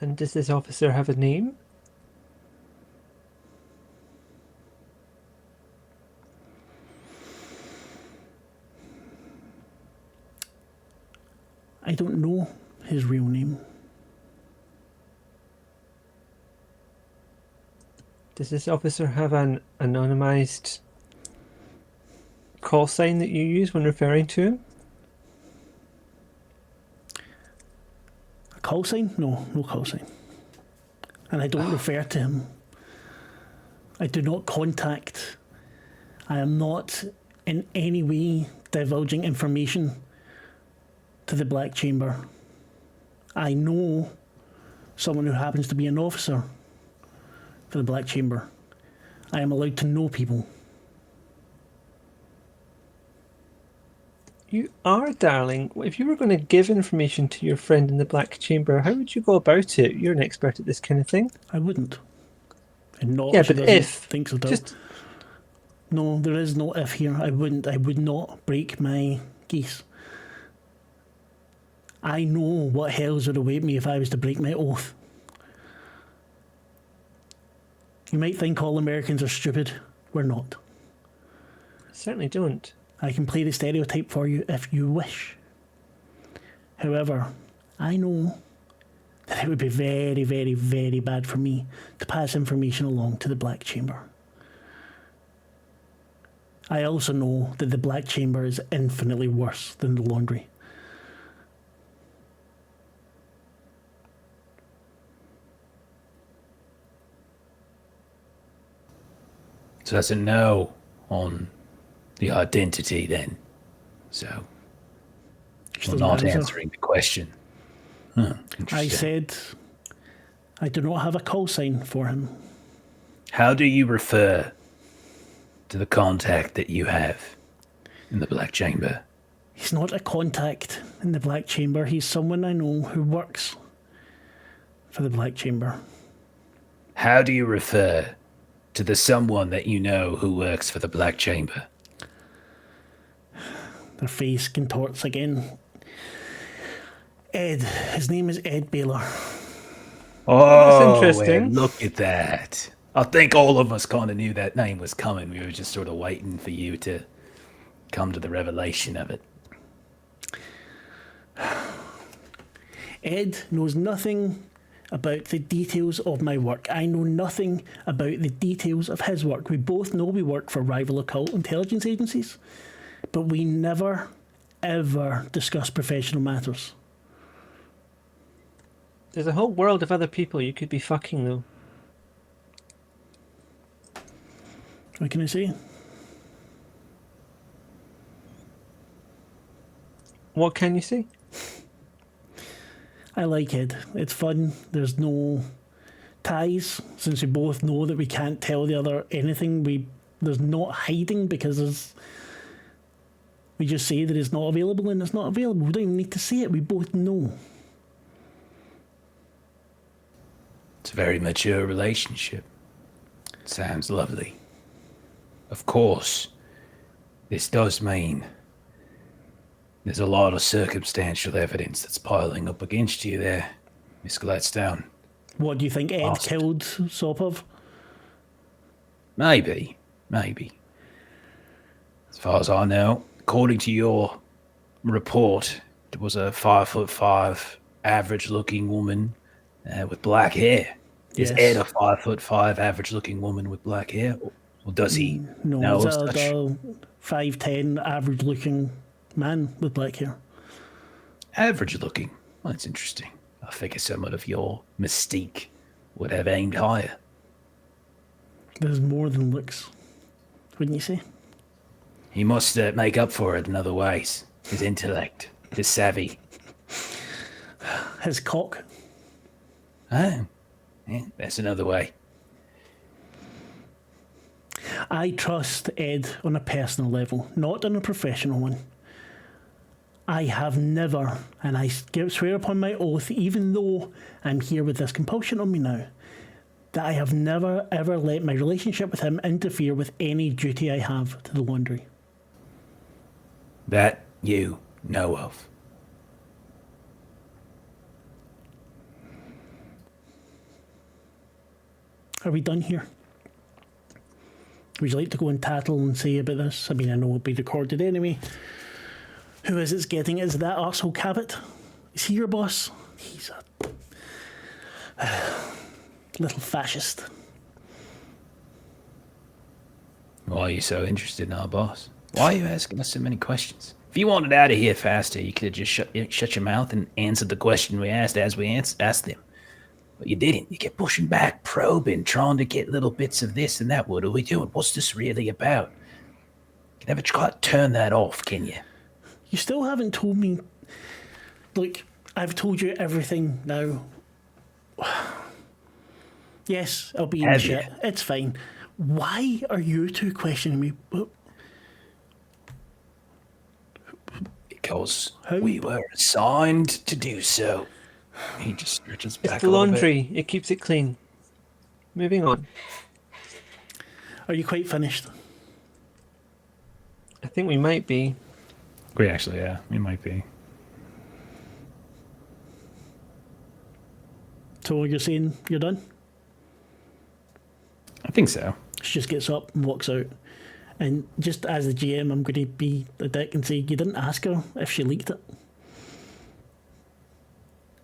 Speaker 2: And does this officer have a name?
Speaker 1: I don't know his real name.
Speaker 2: Does this officer have an anonymized call sign that you use when referring to him?
Speaker 1: A call sign? No, no call sign. And I don't refer to him. I do not contact. I am not in any way divulging information to the Black Chamber. I know someone who happens to be an officer for the Black Chamber. I am allowed to know people.
Speaker 2: You are, darling. If you were going to give information to your friend in the Black Chamber, how would you go about it? You're an expert at this kind of thing.
Speaker 1: I wouldn't. And not
Speaker 2: Yeah,
Speaker 1: she
Speaker 2: but
Speaker 1: doesn't
Speaker 2: if
Speaker 1: think so.
Speaker 2: just
Speaker 1: No, there is no if here. I wouldn't. I would not break my geese. I know what hells would await me if I was to break my oath. You might think all Americans are stupid. We're not.
Speaker 2: certainly don't.
Speaker 1: I can play the stereotype for you if you wish. However, I know that it would be very, very, very bad for me to pass information along to the Black Chamber. I also know that the Black Chamber is infinitely worse than the Laundry.
Speaker 4: So that's a no on the identity then. So
Speaker 1: She
Speaker 4: we're
Speaker 1: doesn't
Speaker 4: not
Speaker 1: answer.
Speaker 4: answering the question. Huh,
Speaker 1: I
Speaker 4: interesting.
Speaker 1: said I do not have a call sign for him.
Speaker 4: How do you refer to the contact that you have in the Black Chamber?
Speaker 1: He's not a contact in the Black Chamber. He's someone I know who works for the Black Chamber.
Speaker 4: How do you refer to the someone that you know who works for the Black Chamber?
Speaker 1: Their face contorts again. Ed. His name is Ed Baylor.
Speaker 4: Oh,
Speaker 2: interesting.
Speaker 4: well, look at that. I think all of us kind of knew that name was coming. We were just sort of waiting for you to come to the revelation of it.
Speaker 1: Ed knows nothing about the details of my work. I know nothing about the details of his work. We both know we work for rival occult intelligence agencies, but we never, ever discuss professional matters.
Speaker 2: There's a whole world of other people you could be fucking, though.
Speaker 1: What can I say?
Speaker 2: What can you say?
Speaker 1: I like Ed. It's fun. There's no ties, since we both know that we can't tell the other anything. There's not hiding because we just say that it's not available and it's not available. We don't even need to say it. We both know.
Speaker 4: It's a very mature relationship. Sounds lovely. Of course, this does mean there's a lot of circumstantial evidence that's piling up against you there, Miss Gladstone.
Speaker 1: What do you think? Ed
Speaker 4: Bastard.
Speaker 1: killed Sopov?
Speaker 4: Maybe. As far as I know, according to your report, it was a 5'5" average-looking woman with black hair. Is
Speaker 1: Yes.
Speaker 4: Ed a 5'5" average-looking woman with black hair, or does he
Speaker 1: No,
Speaker 4: know
Speaker 1: he's
Speaker 4: as
Speaker 1: a
Speaker 4: such?
Speaker 1: 5'10" average-looking man with black hair.
Speaker 4: Average-looking. Well, that's interesting. I figure someone of your mystique would have aimed higher.
Speaker 1: There's more than looks, wouldn't you say?
Speaker 4: He must make up for it in other ways. His intellect, his savvy.
Speaker 1: His cock.
Speaker 4: Oh, yeah, that's another way.
Speaker 1: I trust Ed on a personal level, not on a professional one. I have never, and I swear upon my oath, even though I'm here with this compulsion on me now, that I have never ever let my relationship with him interfere with any duty I have to the laundry.
Speaker 4: That you know of.
Speaker 1: Are we done here? Would you like to go and tattle and say about this? I mean, I know it'll be recorded anyway. Who is it's getting? Is that arsehole Cabot? Is he your boss? He's a little fascist.
Speaker 4: Why are you so interested in our boss? Why are you asking us so many questions? If you wanted out of here faster, you could have just shut your mouth and answered the question we asked as we asked them. But you didn't. You kept pushing back, probing, trying to get little bits of this and that. What are we doing? What's this really about? You can never try to turn that off, can you?
Speaker 1: You still haven't told me. Look, I've told you everything now. Yes, I'll be in the shit. It's fine. Why are you two questioning me?
Speaker 4: Because we were assigned to do so. He just stretches back
Speaker 2: It's the laundry. It keeps it clean. Moving on.
Speaker 1: Are you quite finished?
Speaker 2: I think we might be.
Speaker 3: We actually, yeah, we might be.
Speaker 1: So you're saying you're done?
Speaker 3: I think so.
Speaker 1: She just gets up and walks out. And just as the GM, I'm going to be a dick and say, you didn't ask her if she leaked it.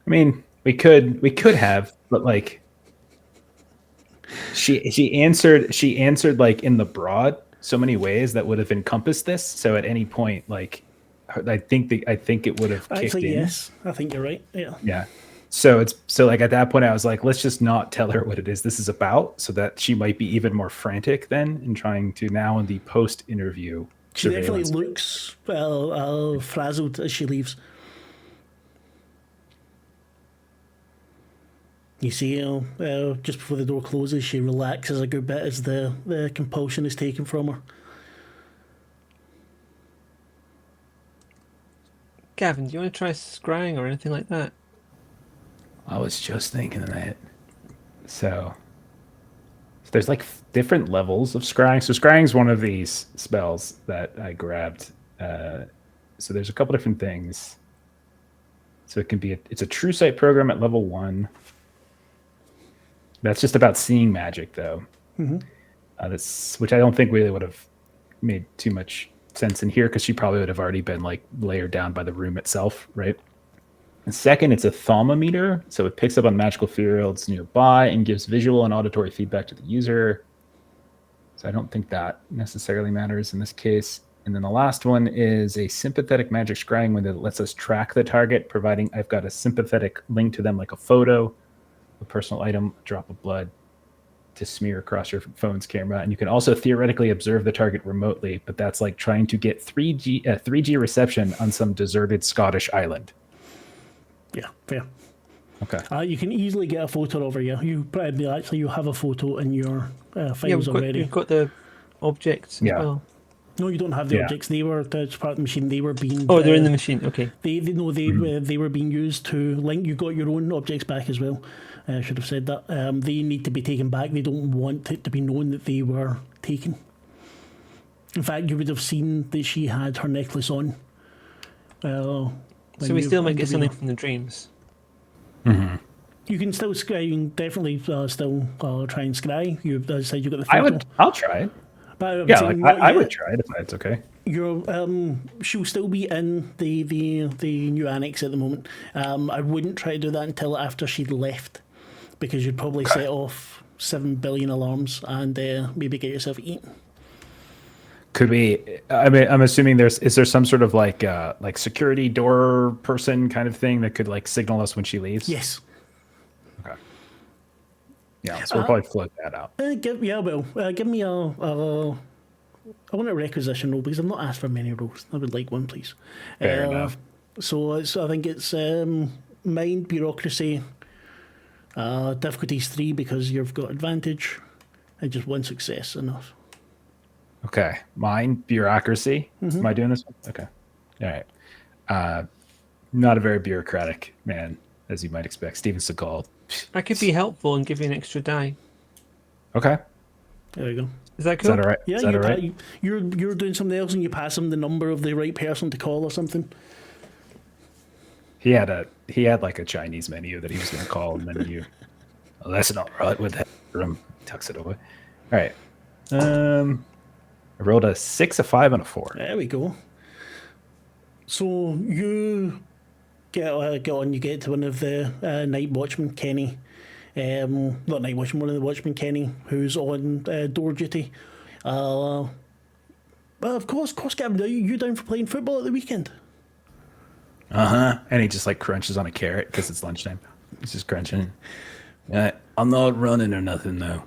Speaker 3: I mean, we could have, but like, she answered like in the broad so many ways that would have encompassed this. So at any point, like, I think it would have kicked
Speaker 1: Actually,
Speaker 3: in.
Speaker 1: yes, I think you're right. Yeah.
Speaker 3: Yeah. So like at that point I was like, let's just not tell her what it is this is about, so that she might be even more frantic then in trying to now in the post interview.
Speaker 1: She definitely looks frazzled as she leaves. You see, just before the door closes, she relaxes a good bit as the compulsion is taken from her.
Speaker 2: Gavin, do you want to try scrying or anything like that?
Speaker 4: I was just thinking of that.
Speaker 3: So there's like different levels of scrying. So scrying is one of these spells that I grabbed. So there's a couple different things. So it can be it's a true sight program at level 1. That's just about seeing magic, though.
Speaker 1: Mm-hmm.
Speaker 3: That's which I don't think really would have made too much sense in here, because she probably would have already been like layered down by the room itself, right? And second, it's a thermometer, so it picks up on magical fields nearby and gives visual and auditory feedback to the user. So I don't think that necessarily matters in this case. And then the last one is a sympathetic magic scrying window that lets us track the target, providing I've got a sympathetic link to them, like a photo, a personal item, a drop of blood, to smear across your phone's camera. And you can also theoretically observe the target remotely, but that's like trying to get 3G reception on some deserted Scottish island.
Speaker 1: Yeah, fair.
Speaker 3: Okay.
Speaker 1: You can easily get a photo of her. Yeah, you have a photo in your files already.
Speaker 2: We've got the objects as well.
Speaker 1: No, you don't have the objects. They were that's part of the machine. They were being.
Speaker 2: Oh, they're in the machine. Okay.
Speaker 1: They were being used to link. You got your own objects back as well. I should have said that. They need to be taken back. They don't want it to be known that they were taken. In fact, you would have seen that she had her necklace on.
Speaker 2: So we still might get something from the dreams.
Speaker 3: Mm-hmm.
Speaker 1: You can still scry. You can definitely still try and scry. You said you got the photo.
Speaker 3: I'll try it.
Speaker 1: But
Speaker 3: yeah, I would try it if that's okay.
Speaker 1: She'll still be in the new annex at the moment. I wouldn't try to do that until after she'd left, because you'd probably set off 7 billion alarms and maybe get yourself eaten.
Speaker 3: Could we? I mean, I'm assuming is there some sort of like security door person kind of thing that could like signal us when she leaves?
Speaker 1: Yes.
Speaker 3: Okay. Yeah, so we'll probably float that out.
Speaker 1: Give me a I want a requisition role, because I've not asked for many roles. I would like one, please.
Speaker 3: Fair enough.
Speaker 1: So I think it's mind, bureaucracy, difficulties 3 because you've got advantage, and just 1 success enough.
Speaker 3: Okay, mind, bureaucracy. Mm-hmm. Am I doing this one? Okay, all right. Not a very bureaucratic man, as you might expect. Steven Seagal.
Speaker 2: I could be helpful and give you an extra die.
Speaker 3: Okay.
Speaker 1: There you go.
Speaker 2: Is that cool?
Speaker 3: Is that all right?
Speaker 1: Yeah,
Speaker 3: is that all right?
Speaker 1: You're doing something else, and you pass him the number of the right person to call or something.
Speaker 3: He had like a Chinese menu that he was going to call, and then you.
Speaker 4: Well, that's not right with that.
Speaker 3: Tucks it away. All right. I rolled a 6, a 5, and a 4.
Speaker 1: There we go. So you get on. You get to one of the night watchmen, Kenny. Not night watchman, one of the watchmen, Kenny, who's on door duty. Well, of course, Gavin, are you down for playing football at the weekend?
Speaker 3: And he just like crunches on a carrot because it's lunchtime. He's just crunching.
Speaker 4: I'm not running or nothing though.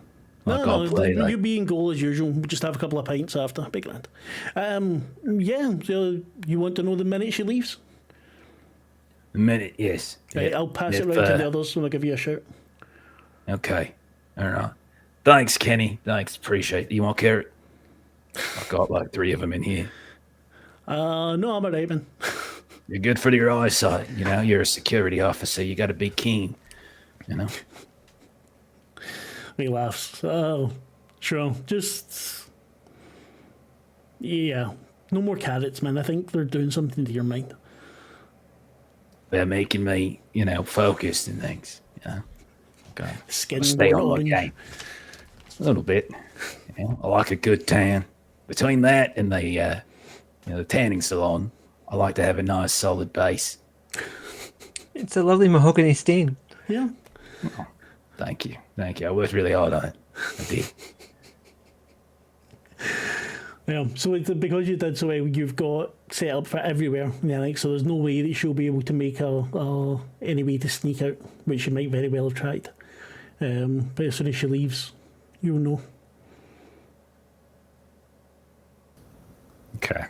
Speaker 1: You be in goal as usual. We'll just have a couple of pints after. Big grand. So you want to know the minute she leaves?
Speaker 4: The minute, yes.
Speaker 1: Right, I'll pass it round to the others when I give you a shout.
Speaker 4: Okay. All right. Thanks, Kenny. Thanks. Appreciate it. You want carrot? I've got like 3 of them in here.
Speaker 1: No, I'm alright, man.
Speaker 4: You're good for your eyesight. You know, you're a security officer. You got to be keen. You know.
Speaker 1: He laughs. Oh, sure. Just, yeah. No more carrots, man. I think they're doing something to your mind.
Speaker 4: They're making me, focused and things. Okay.
Speaker 1: Skin
Speaker 4: Stay
Speaker 1: going
Speaker 4: on my
Speaker 1: orange.
Speaker 4: game. A little bit. I like a good tan. Between that and the tanning salon, I like to have a nice solid base.
Speaker 2: It's a lovely mahogany stain.
Speaker 1: Yeah.
Speaker 4: Oh, thank you. I worked really hard on it. I did.
Speaker 1: Yeah, so because you did so well, you've got set up for everywhere in the annex, so there's no way that she'll be able to make any way to sneak out, which she might very well have tried. But as soon as she leaves, you'll know.
Speaker 3: Okay.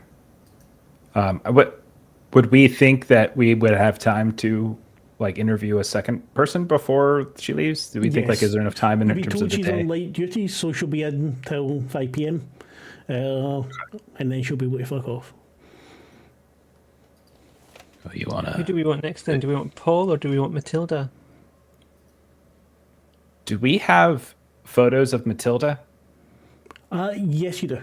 Speaker 3: Would we think that we would have time to interview a second person before she leaves? Do we think
Speaker 1: Yes.
Speaker 3: is there enough time in
Speaker 1: We
Speaker 3: terms
Speaker 1: told
Speaker 3: of the
Speaker 1: she's
Speaker 3: day?
Speaker 1: on light duty, so she'll be in till 5 p.m. And then she'll be able to fuck off.
Speaker 4: You want
Speaker 2: Who
Speaker 4: to?
Speaker 2: do we want next then? Do we want Paul or do we want Matilda?
Speaker 3: Do we have photos of Matilda?
Speaker 1: Yes, you do.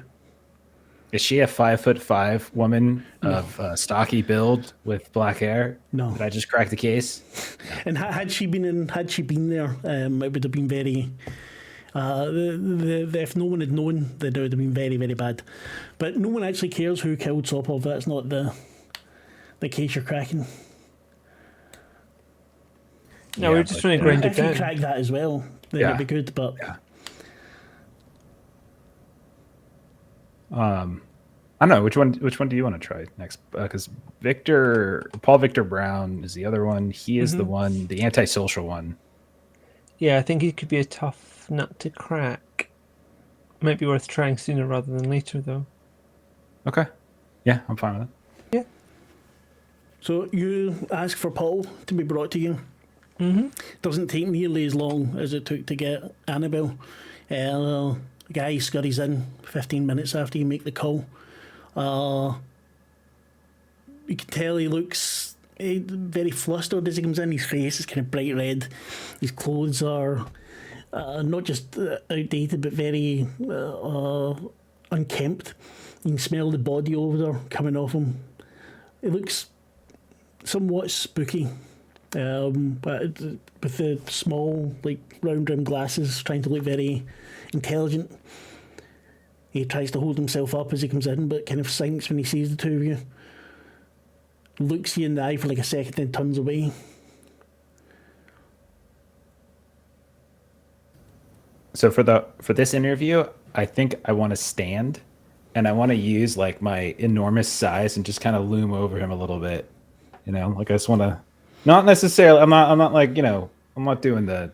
Speaker 3: Is she a 5'5" woman of stocky build with black hair?
Speaker 1: No.
Speaker 3: Did I just crack the case?
Speaker 1: And had she been there, it would have been very. If no one had known, then it would have been very, very bad. But no one actually cares who killed Sopov. That's not the case you're cracking.
Speaker 2: No, we're just trying to grind it
Speaker 1: If you
Speaker 2: down.
Speaker 1: crack that as well, then it'd be good. But
Speaker 3: I don't know which one do you want to try next? Because Paul Victor Brown is the other one. He is the one, the antisocial one.
Speaker 2: Yeah, I think it could be a tough nut to crack. Might be worth trying sooner rather than later, though.
Speaker 3: Okay. Yeah, I'm fine with it.
Speaker 2: Yeah.
Speaker 1: so you ask for Paul to be brought to you. Doesn't take nearly as long as it took to get Annabelle. The guy scurries in 15 minutes after you make the call. You can tell he looks very flustered as he comes in. His face is kind of bright red. His clothes are not just outdated, but very unkempt. You can smell the body odour coming off him. It looks somewhat spooky. But with the small, round rimmed glasses, trying to look very intelligent. He tries to hold himself up as he comes in, but kind of sinks when he sees the two of you. Looks you in the eye for a second, then turns away.
Speaker 3: So for this interview, I think I want to stand, and I want to use my enormous size and just kind of loom over him a little bit. I just want to. Not necessarily. I'm not I'm not doing I'm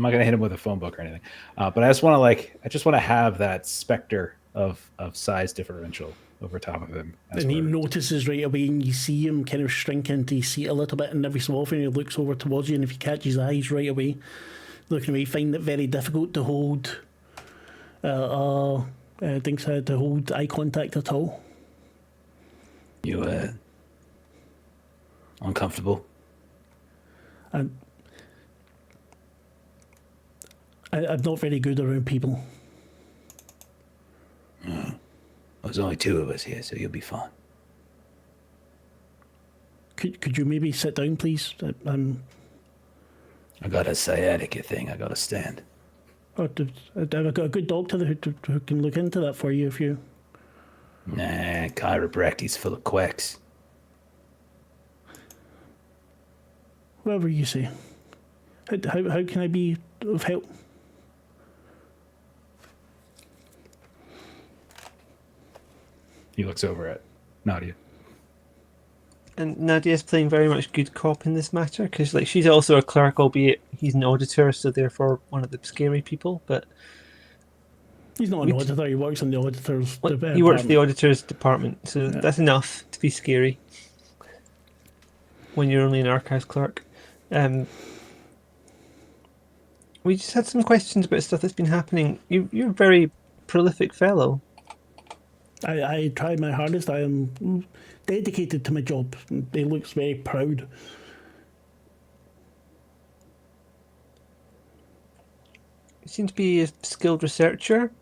Speaker 3: not gonna hit him with a phone book or anything. But I just want to have that specter of size differential over top of him.
Speaker 1: And he notices right away, and you see him kind of shrink into his seat a little bit, and every so often he looks over towards you, and if you catch his eyes right away, looking away, you find it very difficult to hold. Thinks how to hold eye contact at all.
Speaker 4: You uncomfortable?
Speaker 1: I'm not very good around people.
Speaker 4: There's only 2 of us here, so you'll be fine.
Speaker 1: Could you maybe sit down, please?
Speaker 4: I got a sciatica thing. I got to stand.
Speaker 1: I've got a good doctor who can look into that for you if you.
Speaker 4: Nah, chiropractic's full of quacks.
Speaker 1: Whatever you say. How can I be of help?
Speaker 3: He looks over at Nadia.
Speaker 2: And Nadia's playing very much good cop in this matter because, she's also a clerk, albeit he's an auditor, so therefore one of the scary people. But
Speaker 1: He's not an auditor. He works in the auditor's.
Speaker 2: he works for the auditor's department, so that's enough to be scary when you're only an archives clerk. We just had some questions about stuff that's been happening. You're a very prolific fellow.
Speaker 1: I try my hardest. I am dedicated to my job. He looks very proud.
Speaker 2: You seem to be a skilled researcher.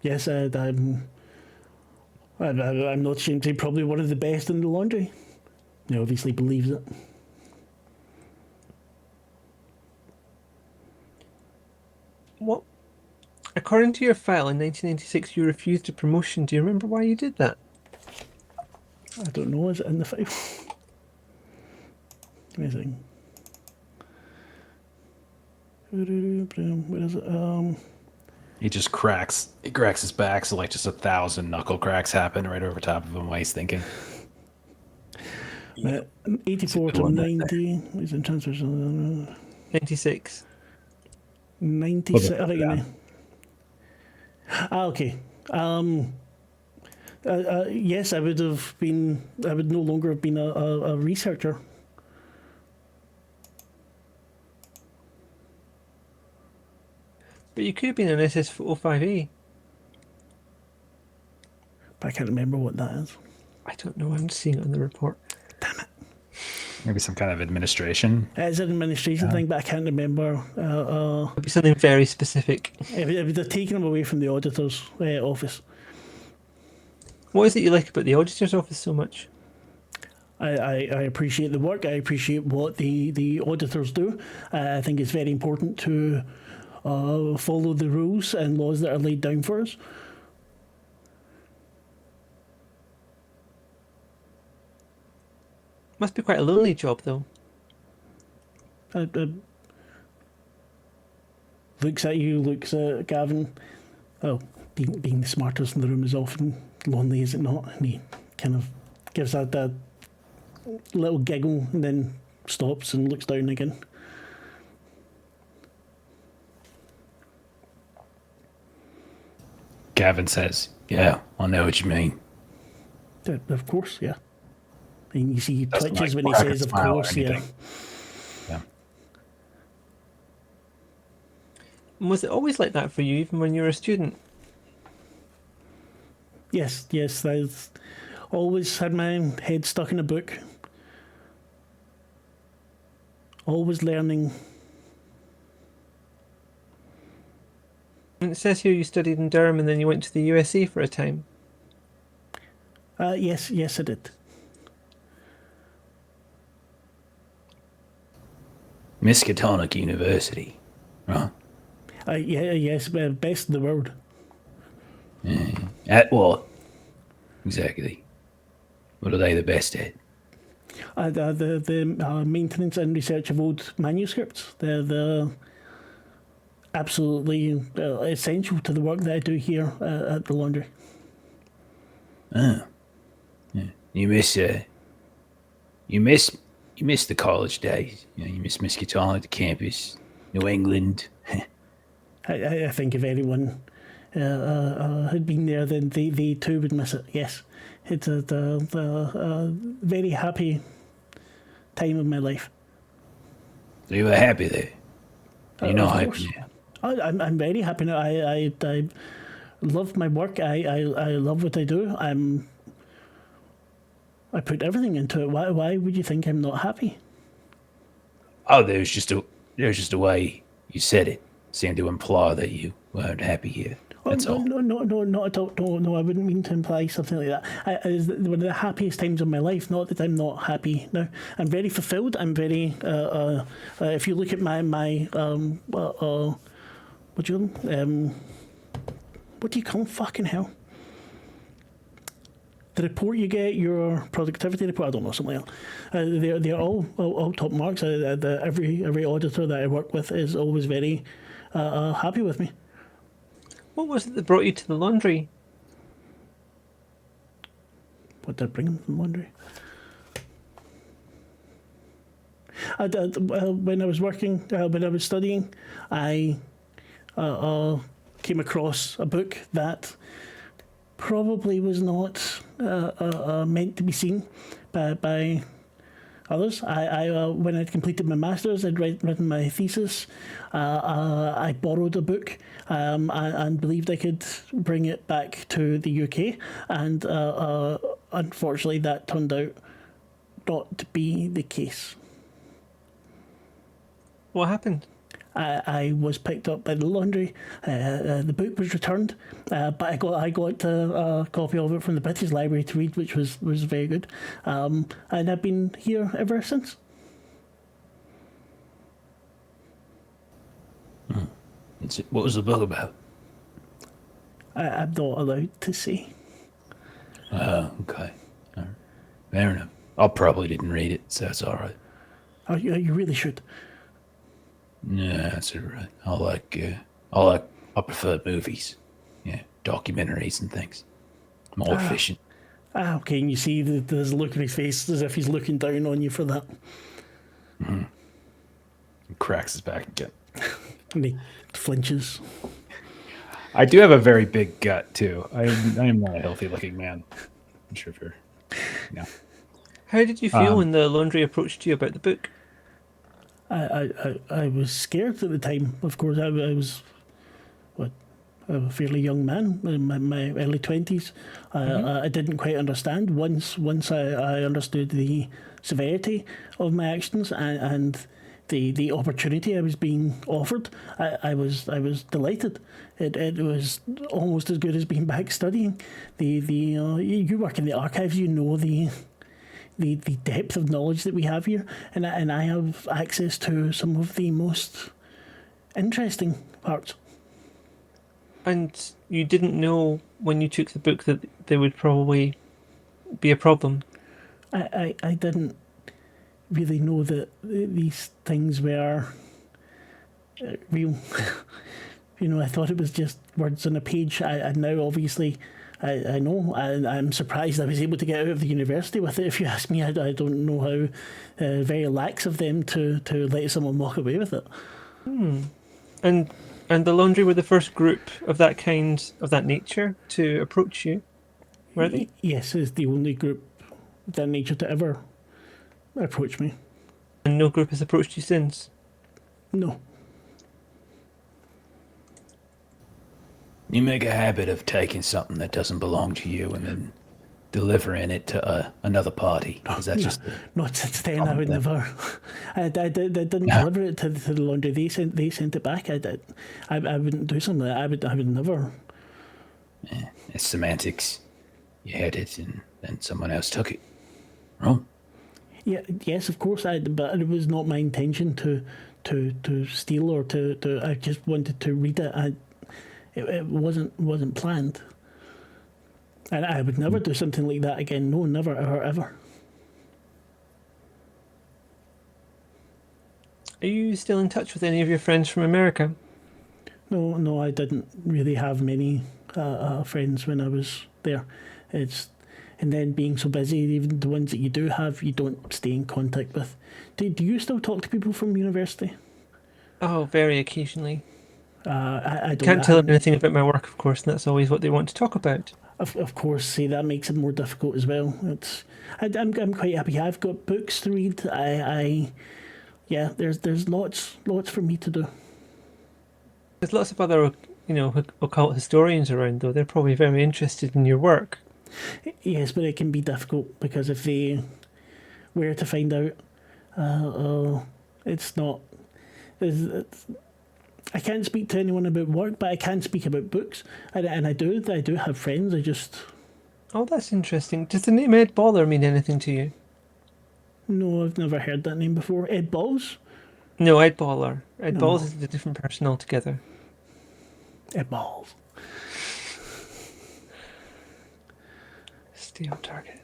Speaker 1: Yes, I'm not ashamed to say probably one of the best in the laundry. He obviously believes it.
Speaker 2: What? According to your file in 1996, you refused a promotion. Do you remember why you did that?
Speaker 1: I don't know, is it in the file? Give me a second. Where is it?
Speaker 3: He just cracks. He cracks his back, so like just 1,000 knuckle cracks happen right over top of him while he's thinking.
Speaker 1: 84 to 90. Is in transfers.
Speaker 2: 96.
Speaker 1: 96. I think you mean. Okay. Yes, I would have been. I would no longer have been a researcher.
Speaker 2: But you could have been an SS-05A.
Speaker 1: But I can't remember what that is.
Speaker 2: I don't know. I'm seeing it on the report.
Speaker 1: Damn it.
Speaker 3: Maybe some kind of administration.
Speaker 1: It's an administration thing, but I can't remember.
Speaker 2: It'd be something very specific.
Speaker 1: It would have taken him away from the auditor's office.
Speaker 2: What is it you like about the auditor's office so much?
Speaker 1: I appreciate the work. I appreciate what the auditors do. I think it's very important to follow the rules and laws that are laid down for us.
Speaker 2: Must be quite a lonely job, though.
Speaker 1: Looks at you, looks at Gavin. Oh, being the smartest in the room is often lonely, is it not? And he kind of gives that little giggle and then stops and looks down again.
Speaker 4: Gavin says, "Yeah, I know what you mean."
Speaker 1: Of course, yeah. And you see he
Speaker 3: Doesn't,
Speaker 1: twitches
Speaker 3: like,
Speaker 1: when he
Speaker 3: crack a
Speaker 1: says, of
Speaker 3: smile or
Speaker 1: course, yeah.
Speaker 3: anything. Yeah.
Speaker 2: And was it always like that for you, even when you were a student?
Speaker 1: Yes, I've always had my head stuck in a book. Always learning.
Speaker 2: And it says here you studied in Durham and then you went to the USA for a time.
Speaker 1: Yes, I did.
Speaker 4: Miskatonic University, right?
Speaker 1: Yes, best in the world.
Speaker 4: At what? Exactly. What are they the best at?
Speaker 1: The maintenance and research of old manuscripts. They're absolutely essential to the work that I do here at the laundry.
Speaker 4: Oh. Yeah. You miss the college days. You miss Miskatonic, the campus, New England.
Speaker 1: I think if anyone had been there, then they too would miss it. Yes, it's a very happy time of my life.
Speaker 4: So you were happy there. You're not
Speaker 1: Of
Speaker 4: happy
Speaker 1: course.
Speaker 4: now.
Speaker 1: I'm very happy now. I love my work. I love what I do. I put everything into it. Why would you think I'm not happy?
Speaker 4: Oh, there's just a way you said it. Seemed to imply that you weren't happy here. That's all.
Speaker 1: No, not at all. No, I wouldn't mean to imply something like that. It's one of the happiest times of my life. Not that I'm not happy now. I'm very fulfilled. I'm very. If you look at my what do you call them? Fucking hell. The report you get, your productivity report, I don't know, something like that. They're all top marks. Every auditor that I work with is always very happy with me.
Speaker 2: What was it that brought you to the laundry?
Speaker 1: What did I bring them from laundry? When I was working, when I was studying, I came across a book that probably was not meant to be seen by others. When I'd completed my masters, I'd written my thesis. I borrowed a book and believed I could bring it back to the UK, and unfortunately, that turned out not to be the case.
Speaker 2: What happened?
Speaker 1: I was picked up by the laundry. The book was returned, but I got a copy of it from the British Library to read, which was very good. And I've been here ever since.
Speaker 4: What was the book about?
Speaker 1: I'm not allowed to say.
Speaker 4: Okay. All right. Fair enough. I probably didn't read it, so it's all right.
Speaker 1: Oh, you really should.
Speaker 4: Yeah, that's all right. I prefer movies. Yeah, documentaries and things. More efficient.
Speaker 1: Okay, and you see there's a look on his face as if he's looking down on you for that.
Speaker 3: He cracks his back again.
Speaker 1: And he flinches.
Speaker 3: I do have a very big gut too. I am not a healthy looking man. I'm sure if you're. No.
Speaker 2: How did you feel when the laundry approached you about the book?
Speaker 1: I was scared at the time. Of course, I was a fairly young man in my early 20s. I didn't quite understand. Once I understood the severity of my actions and the opportunity I was being offered, I was delighted. It was almost as good as being back studying. You work in the archives, you know the depth of knowledge that we have here, and I have access to some of the most interesting parts.
Speaker 2: And you didn't know when you took the book that there would probably be a problem?
Speaker 1: I didn't really know that these things were real. I thought it was just words on a page. And now, obviously, I know. I'm surprised I was able to get out of the university with it. If you ask me, I don't know how very lax of them to let someone walk away with it.
Speaker 2: And the laundry were the first group of that kind, of that nature, to approach you, were they?
Speaker 1: Yes, it's the only group of that nature to ever approach me.
Speaker 2: And no group has approached you since?
Speaker 1: No.
Speaker 4: You make a habit of taking something that doesn't belong to you and then delivering it to another party. Is that just
Speaker 1: not since then? I would never. I didn't deliver it to the laundry. They sent it back. I wouldn't do something like that. I would never.
Speaker 4: Yeah, it's semantics. You had it and then someone else took it. Wrong.
Speaker 1: Yeah. Yes, of course. But it was not my intention to steal or to. I just wanted to read it. It wasn't planned. And I would never do something like that again. No, never, ever.
Speaker 2: Are you still in touch with any of your friends from America?
Speaker 1: No, I didn't really have many friends when I was there. And then being so busy, even the ones that you do have, you don't stay in contact with. Do you still talk to people from university?
Speaker 2: Oh, very occasionally.
Speaker 1: I
Speaker 2: Can't tell them anything about my work, of course, and that's always what they want to talk about.
Speaker 1: Of course, see, that makes it more difficult as well. I'm quite happy. I've got books to read. There's lots for me to do.
Speaker 2: There's lots of other, occult historians around, though. They're probably very interested in your work.
Speaker 1: Yes, but it can be difficult because if they were to find out, it's not. I can't speak to anyone about work, but I can speak about books, and I do have friends. I just.
Speaker 2: Oh, that's interesting. Does the name Ed Baller mean anything to you?
Speaker 1: No, I've never heard that name before. Ed Balls?
Speaker 2: No, Ed Baller. Ed
Speaker 1: No.
Speaker 2: Balls is a different person altogether.
Speaker 1: Ed Balls.
Speaker 2: Stay on target.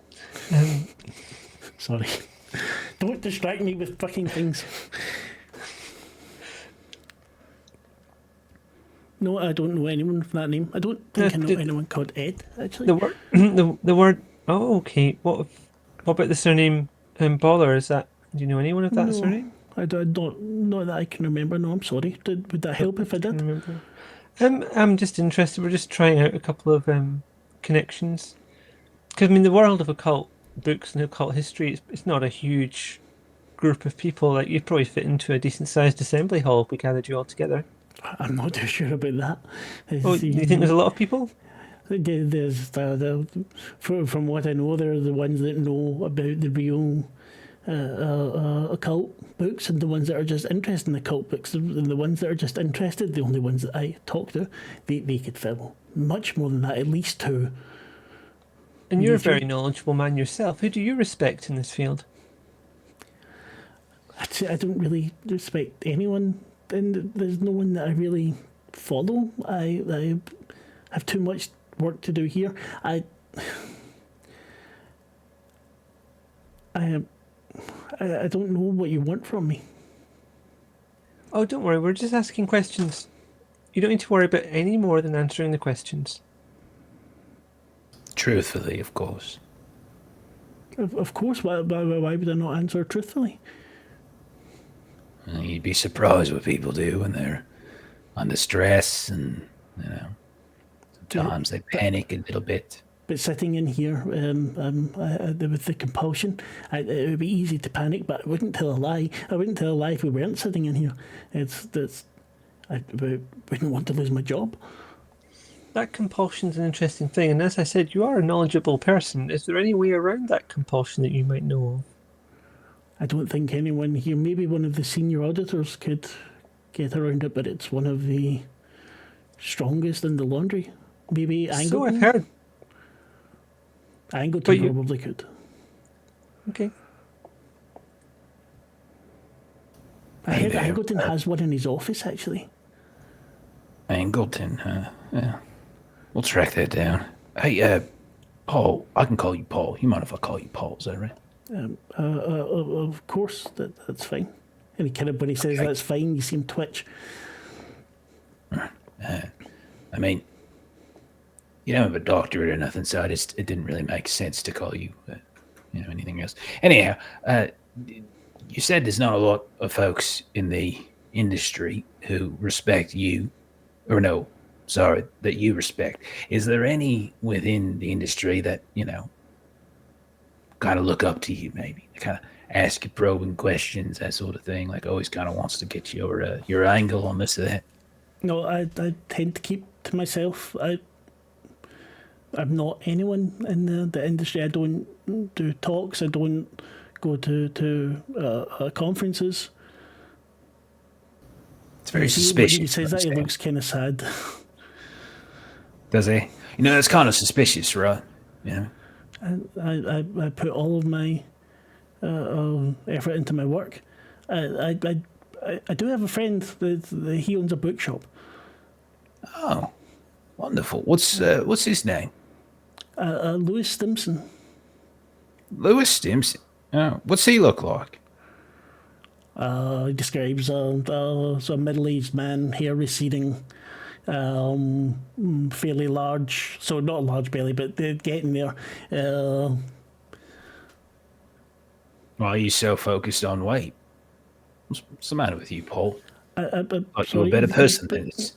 Speaker 1: Sorry. Don't distract me with fucking things. No, I don't know anyone from that name. I don't think I know anyone called Ed, actually.
Speaker 2: The word. Oh, okay. What about the surname Baller? Do you know anyone of that surname?
Speaker 1: I don't. Not that I can remember. No, I'm sorry. Would that help if I did?
Speaker 2: Remember. I'm just interested. We're just trying out a couple of connections. Because the world of occult books and occult history, it's not a huge group of people, like you'd probably fit into a decent-sized assembly hall if we gathered you all together.
Speaker 1: I'm not too sure about that.
Speaker 2: Oh, do you think there's a lot of people?
Speaker 1: There's from what I know, they're the ones that know about the real occult books, and the ones that are just interested in occult books, and the ones that are just interested, the only ones that I talk to, they could fill much more than that, at least 2.
Speaker 2: And you're a very knowledgeable man yourself. Who do you respect in this field?
Speaker 1: I'd say I don't really respect anyone, and there's no one that I really follow. I have too much work to do here. I don't know what you want from me.
Speaker 2: Oh, don't worry. We're just asking questions. You don't need to worry about any more than answering the questions.
Speaker 4: Truthfully, of course.
Speaker 1: Of course. Why would I not answer truthfully?
Speaker 4: You'd be surprised what people do when they're under stress, and sometimes they panic a little bit.
Speaker 1: But sitting in here with the compulsion, it would be easy to panic, but I wouldn't tell a lie. I wouldn't tell a lie if we weren't sitting in here. I wouldn't want to lose my job.
Speaker 2: That compulsion's an interesting thing, and as I said, you are a knowledgeable person. Is there any way around that compulsion that you might know of?
Speaker 1: I don't think anyone here, maybe one of the senior auditors could get around it, but it's one of the strongest in the laundry. Maybe Angleton?
Speaker 2: So I've heard.
Speaker 1: Angleton probably could.
Speaker 2: Okay.
Speaker 1: I heard Angleton has one in his office, actually.
Speaker 4: Angleton, huh? Yeah. We'll track that down. Hey, Paul, I can call you Paul. You mind if I call you Paul? Is that right?
Speaker 1: Of course, that's fine. And he kind of, when he says that's fine, you see him twitch.
Speaker 4: I mean, you don't have a doctorate or nothing, so it didn't really make sense to call you, anything else. Anyhow, you said there's not a lot of folks in the industry who respect you, or no, sorry, that you respect. Is there any within the industry that, kind of look up to you, maybe? Kind of ask you probing questions, that sort of thing, like always kind of wants to get your angle on this or that?
Speaker 1: No, I tend to keep to myself. I'm not anyone in the industry. I don't do talks. I don't go to conferences.
Speaker 4: It's very suspicious.
Speaker 1: When he says that, he looks kind of sad.
Speaker 4: Does he? That's kind of suspicious, right?
Speaker 1: I put all of my effort into my work. I do have a friend that he owns a bookshop.
Speaker 4: Oh, wonderful. What's his name?
Speaker 1: Louis Stimson.
Speaker 4: Louis Stimson. Oh, what's he look like?
Speaker 1: He describes a middle-aged man, hair receding, fairly large. So not a large belly, but they're getting there.
Speaker 4: Why are you so focused on weight? What's the matter with you, Paul?
Speaker 1: You're
Speaker 4: a better person than this.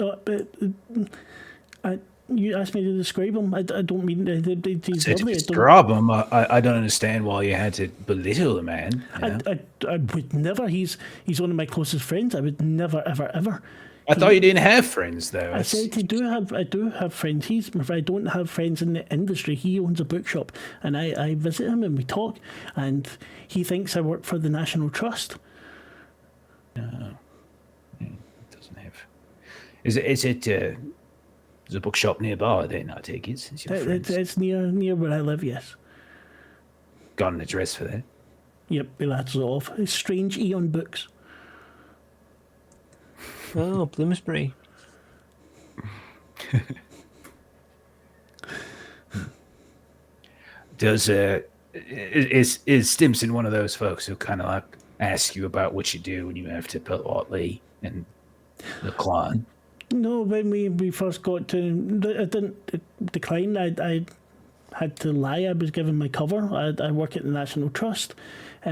Speaker 1: You asked me to describe him. I don't mean he's lovely.
Speaker 4: Describe him. I don't understand why you had to belittle the man.
Speaker 1: I would never. He's one of my closest friends. I would never, ever, ever.
Speaker 4: I thought you didn't have friends, though.
Speaker 1: I said I do have friends. I don't have friends in the industry. He owns a bookshop, and I visit him and we talk. And he thinks I work for the National Trust.
Speaker 4: No, it doesn't have. Is it? There's a bookshop nearby. Then I take it.
Speaker 1: It's near where I live. Yes.
Speaker 4: Got an address for that?
Speaker 1: Yep, that's off. It's Strange Eon Books.
Speaker 2: Oh, Bloomsbury.
Speaker 4: Is Stimson one of those folks who kind of like ask you about what you do and you have to politely and decline?
Speaker 1: No, when we first got to, I didn't decline. I had to lie. I was given my cover. I work at the National Trust. He's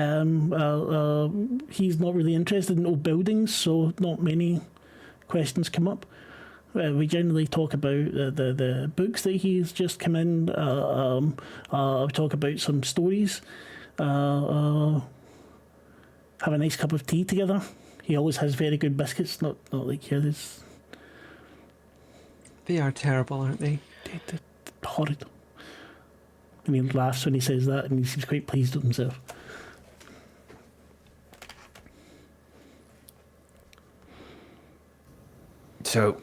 Speaker 1: not really interested in old buildings, so not many questions come up. We generally talk about the books that he's just come in. We talk about some stories. I have a nice cup of tea together. He always has very good biscuits, not like yours.
Speaker 2: They are terrible, aren't they?
Speaker 1: They're horrid. And he laughs when he says that, and he seems quite pleased with himself.
Speaker 4: So,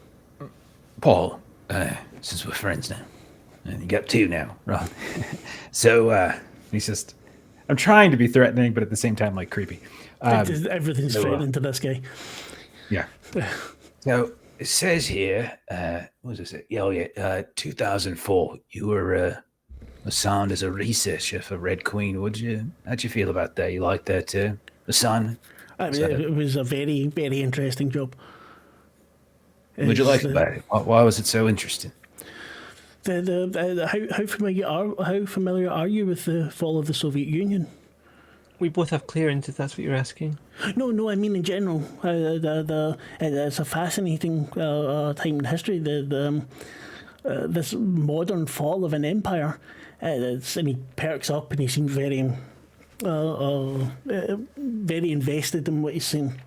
Speaker 4: Paul, since we're friends now, and you got two now, right? So,
Speaker 3: He's just, I'm trying to be threatening, but at the same time, like creepy.
Speaker 1: Everything's threatening to this guy.
Speaker 3: Yeah.
Speaker 4: so it says here, what does it say? Oh, yeah, 2004, you were assigned as a researcher for Red Queen. How'd you feel about that? You like that assignment?
Speaker 1: I mean, it was a very, very interesting job.
Speaker 4: What'd you like about it? Why was it so interesting?
Speaker 1: How familiar are you with the fall of the Soviet Union?
Speaker 2: We both have clearance, if that's what you're asking.
Speaker 1: No, I mean in general. It's a fascinating time in history. This modern fall of an empire. And he perks up and he seems very invested in what he's saying.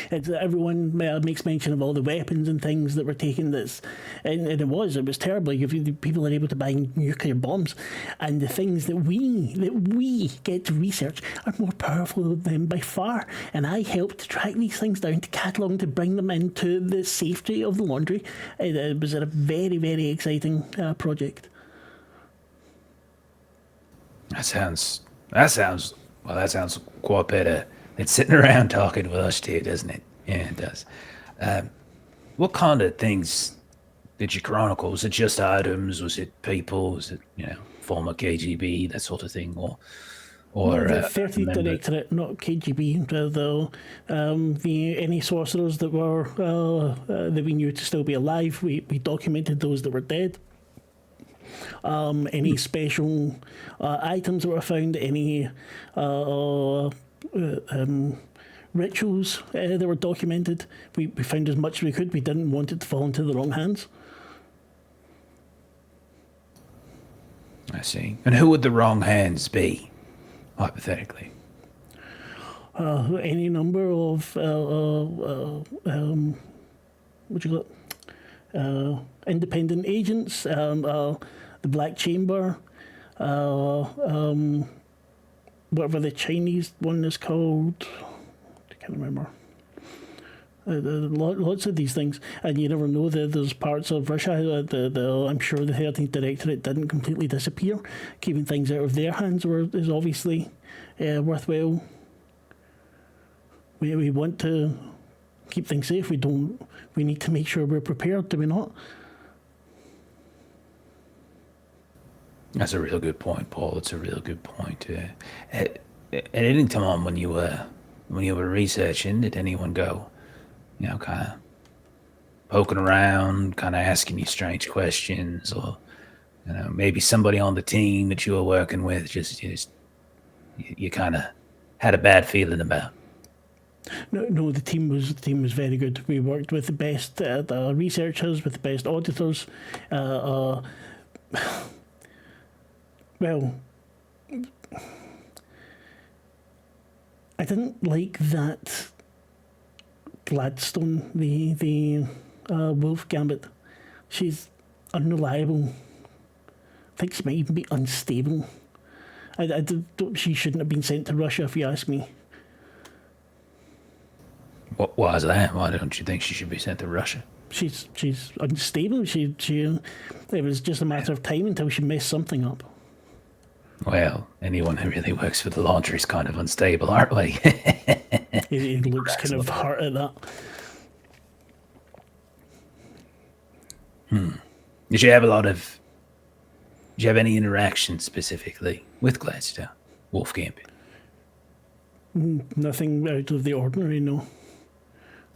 Speaker 1: Everyone makes mention of all the weapons and things that were taken. And it was terrible. People are able to buy nuclear bombs, and the things that we get to research are more powerful than them by far. And I helped to track these things down, to catalogue, to bring them into the safety of the laundry. It was a very, very exciting project.
Speaker 4: That sounds quite better. It's sitting around talking with us too, doesn't it? Yeah, it does. What kind of things did you chronicle? Was it just items? Was it people? Was it, former KGB, that sort of thing? Or
Speaker 1: the 30th Directorate, not KGB, though. Any sorcerers that were that we knew to still be alive, we documented those that were dead. Any special items that were found, any rituals that were documented. We found as much as we could. We didn't want it to fall into the wrong hands.
Speaker 4: I see. And who would the wrong hands be, hypothetically?
Speaker 1: Any number of independent agents, the Black Chamber, whatever the Chinese one is called. I can't remember. Lots of these things, and you never know that there's parts of Russia. I'm sure the 13th Directorate didn't completely disappear. Keeping things out of their hands is obviously worthwhile. We want to keep things safe. We need to make sure we're prepared. Do we not?
Speaker 4: That's a real good point, Paul. It's a real good point. At any time when you were researching, did anyone go, kind of poking around, kind of asking you strange questions, or maybe somebody on the team that you were working with you kind of had a bad feeling about?
Speaker 1: No, the team was very good. We worked with the best the researchers, with the best auditors. Well, I didn't like that Gladstone, the Wolf Gambit. She's unreliable. I think she might even be unstable. She shouldn't have been sent to Russia, if you ask me.
Speaker 4: Why is that? Why don't you think she should be sent to Russia?
Speaker 1: She's unstable. It was just a matter of time until she messed something up.
Speaker 4: Well, anyone who really works for the laundry is kind of unstable, aren't we?
Speaker 1: He looks kind of hurt at that.
Speaker 4: Did you have any interaction specifically with Gladstone, Wolf Gambit?
Speaker 1: Nothing out of the ordinary, no.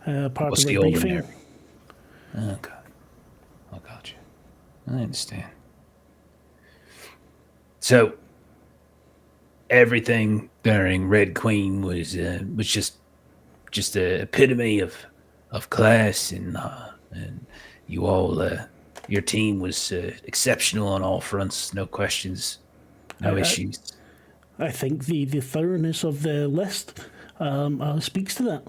Speaker 1: Part
Speaker 4: What's
Speaker 1: of the
Speaker 4: the
Speaker 1: briefing.
Speaker 4: ordinary? Okay. I got you. I understand. So, everything during Red Queen was just a epitome of class, and you all, your team was exceptional on all fronts. No questions, no issues.
Speaker 1: I think the thoroughness of the list speaks to that.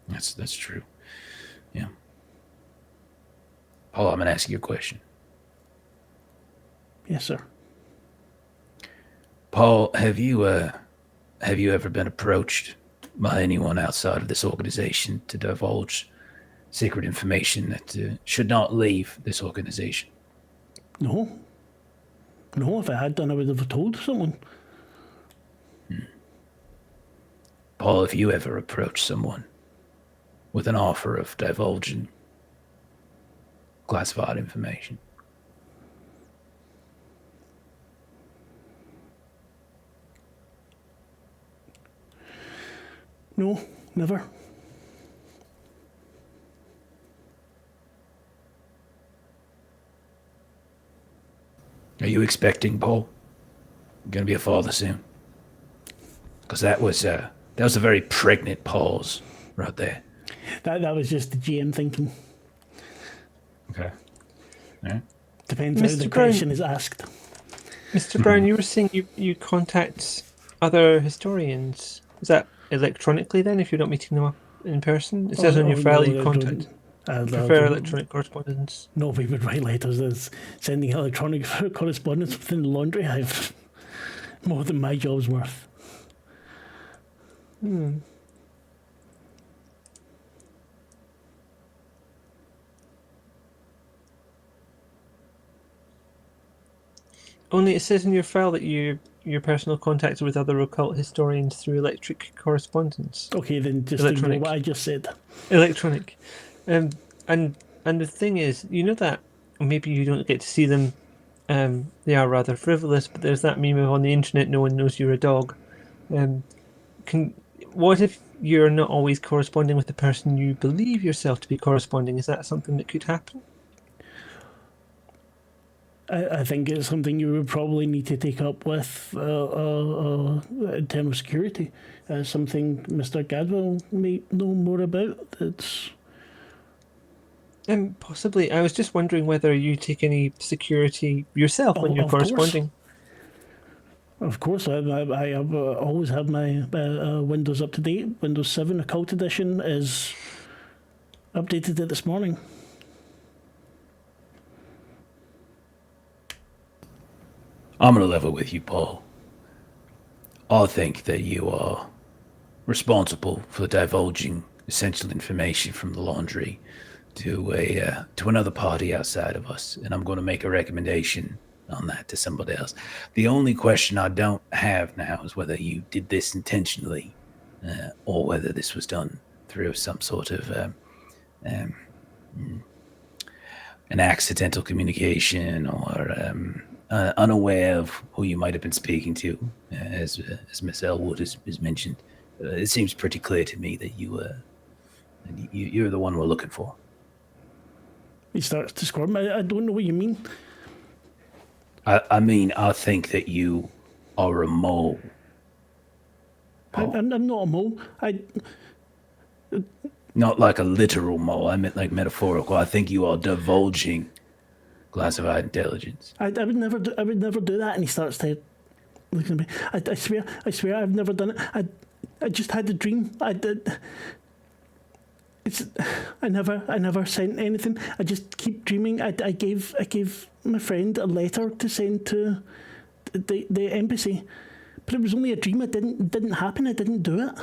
Speaker 4: That's true. Yeah. Paul, I'm going to ask you a question.
Speaker 1: Yes, sir.
Speaker 4: Paul, have you ever been approached by anyone outside of this organization to divulge secret information that should not leave this organization?
Speaker 1: No. No, if I had done, I would have told someone.
Speaker 4: Paul, have you ever approached someone with an offer of divulging classified information?
Speaker 1: No, never.
Speaker 4: Are you expecting, Paul? You're going to be a father soon? Because that was a very pregnant pause right there.
Speaker 1: That was just the GM thinking.
Speaker 4: Okay. Yeah.
Speaker 1: Depends how the question is asked.
Speaker 2: Mr. Brown, you were saying you contact other historians. Is that electronically then, if you're not meeting them up in person? It says on your file you contact. Prefer electronic correspondence?
Speaker 1: No, we would write letters. There's sending electronic correspondence within the laundry hive. More than my job's worth.
Speaker 2: Only it says in your file that your personal contacts with other occult historians through electric correspondence.
Speaker 1: Okay, then just ignore what I just said.
Speaker 2: Electronic. And the thing is, you know that maybe you don't get to see them. They are rather frivolous, but there's that meme of on the internet, no one knows you're a dog. What if you're not always corresponding with the person you believe yourself to be corresponding? Is that something that could happen?
Speaker 1: I think it's something you would probably need to take up with internal security. Something Mr. Gadwell may know more about. It's
Speaker 2: possibly. I was just wondering whether you take any security yourself when you're corresponding.
Speaker 1: Of course, I have always had my Windows up to date. Windows 7 Occult Edition is updated it this morning.
Speaker 4: I'm going to level with you, Paul. I think that you are responsible for divulging essential information from the laundry to another party outside of us, and I'm going to make a recommendation on that to somebody else. The only question I don't have now is whether you did this intentionally or whether this was done through some sort of an accidental communication or unaware of who you might have been speaking to, as Miss Elwood has mentioned. It seems pretty clear to me that you're the one we're looking for.
Speaker 1: He starts to squirm. I don't know what you mean.
Speaker 4: I mean, I think that you are a mole.
Speaker 1: I'm not a mole.
Speaker 4: Not like a literal mole. I meant like metaphorical. I think you are divulging classified intelligence.
Speaker 1: I would never do that. And he starts to look at me. I swear, I've never done it. I just had a dream. I never sent anything. I just keep dreaming. I gave my friend a letter to send to the embassy, but it was only a dream. It didn't happen. I didn't do it.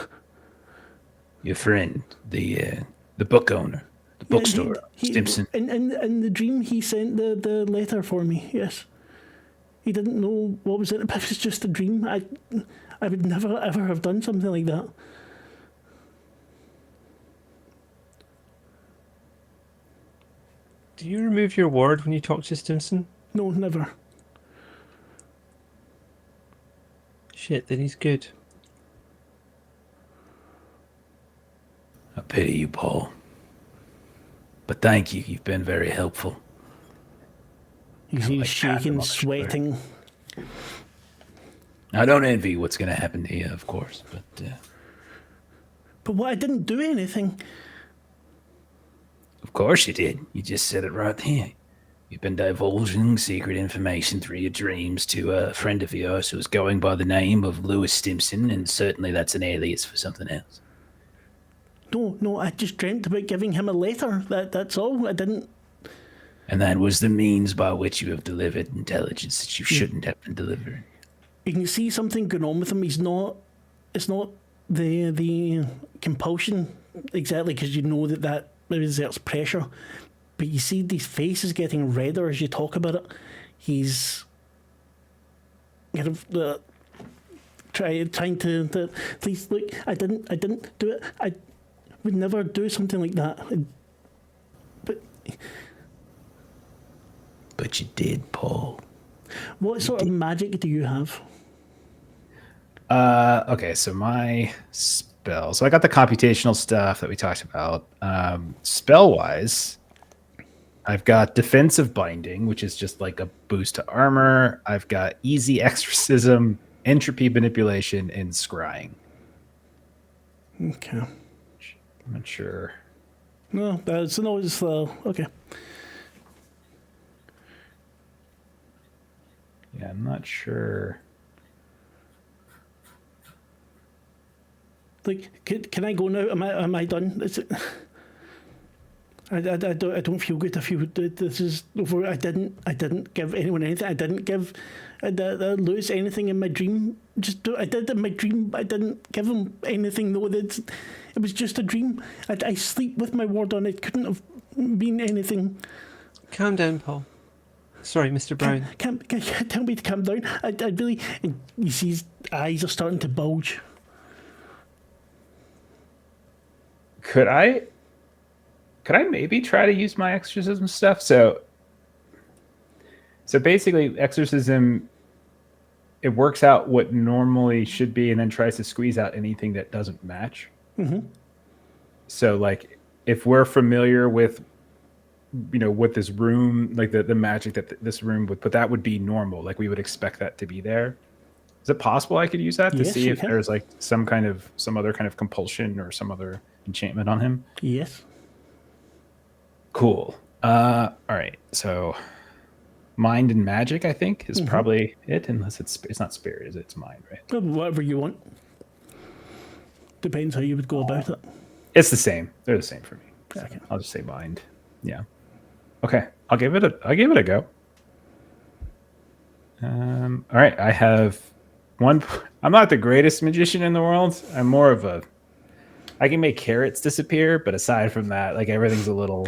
Speaker 4: Your friend, the book owner, the bookstore, Stimson.
Speaker 1: In the dream, he sent the letter for me. Yes, he didn't know what was in it, but it was just a dream. I would never ever have done something like that.
Speaker 2: Do you remove your word when you talk to Stimson?
Speaker 1: No, never.
Speaker 2: Shit, then he's good.
Speaker 4: I pity you, Paul. But thank you. You've been very helpful.
Speaker 1: He's shaking, sweating.
Speaker 4: I don't envy what's going to happen to you, of course, but...
Speaker 1: But what? I didn't do anything.
Speaker 4: Of course you did. You just said it right here. You've been divulging secret information through your dreams to a friend of yours who's going by the name of Lewis Stimson, and certainly that's an alias for something else.
Speaker 1: No, I just dreamt about giving him a letter. That's all. I didn't.
Speaker 4: And that was the means by which you have delivered intelligence that you shouldn't have been delivering.
Speaker 1: You can see something going on with him. He's not. It's not the compulsion exactly, because you know that exerts pressure. But you see these faces getting redder as you talk about it. He's kind of trying to please look. I didn't do it. I would never do something like that.
Speaker 4: But you did, Paul.
Speaker 1: What sort of magic do you have?
Speaker 3: Okay, so my spell. So I got the computational stuff that we talked about. Spell-wise, I've got defensive binding, which is just like a boost to armor. I've got easy exorcism, entropy manipulation, and scrying.
Speaker 1: Okay.
Speaker 3: I'm not sure.
Speaker 1: No, it's okay.
Speaker 3: Yeah, I'm not sure.
Speaker 1: Like, can I go now? Am I done? Is it? I don't feel good. I feel this is over. I didn't give anyone anything. I didn't lose anything in my dream. I did in my dream. I didn't give him anything though. It was just a dream. I sleep with my ward on. It couldn't have been anything.
Speaker 2: Calm down, Paul. Sorry, Mr. Brown.
Speaker 1: Can you tell me to calm down? I really. And you see his eyes are starting to bulge.
Speaker 3: Could I maybe try to use my exorcism stuff? So basically, exorcism, it works out what normally should be and then tries to squeeze out anything that doesn't match.
Speaker 1: Mm-hmm.
Speaker 3: So, like, if we're familiar with, what this room, like the magic that this room would put, that would be normal. Like, we would expect that to be there. Is it possible I could use that to see if there's like some other kind of compulsion or some other enchantment on him?
Speaker 1: Yes.
Speaker 3: Cool. All right. So, mind and magic, I think, is probably it, unless it's not spirit, is it? It's mind, right?
Speaker 1: Whatever you want. Depends how you would go about it.
Speaker 3: It's the same. They're the same for me. So
Speaker 1: Okay.
Speaker 3: I'll just say mind. Yeah. Okay. I'll give it a go. All right. I have one. I'm not the greatest magician in the world. I'm more of I can make carrots disappear, but aside from that, like, everything's a little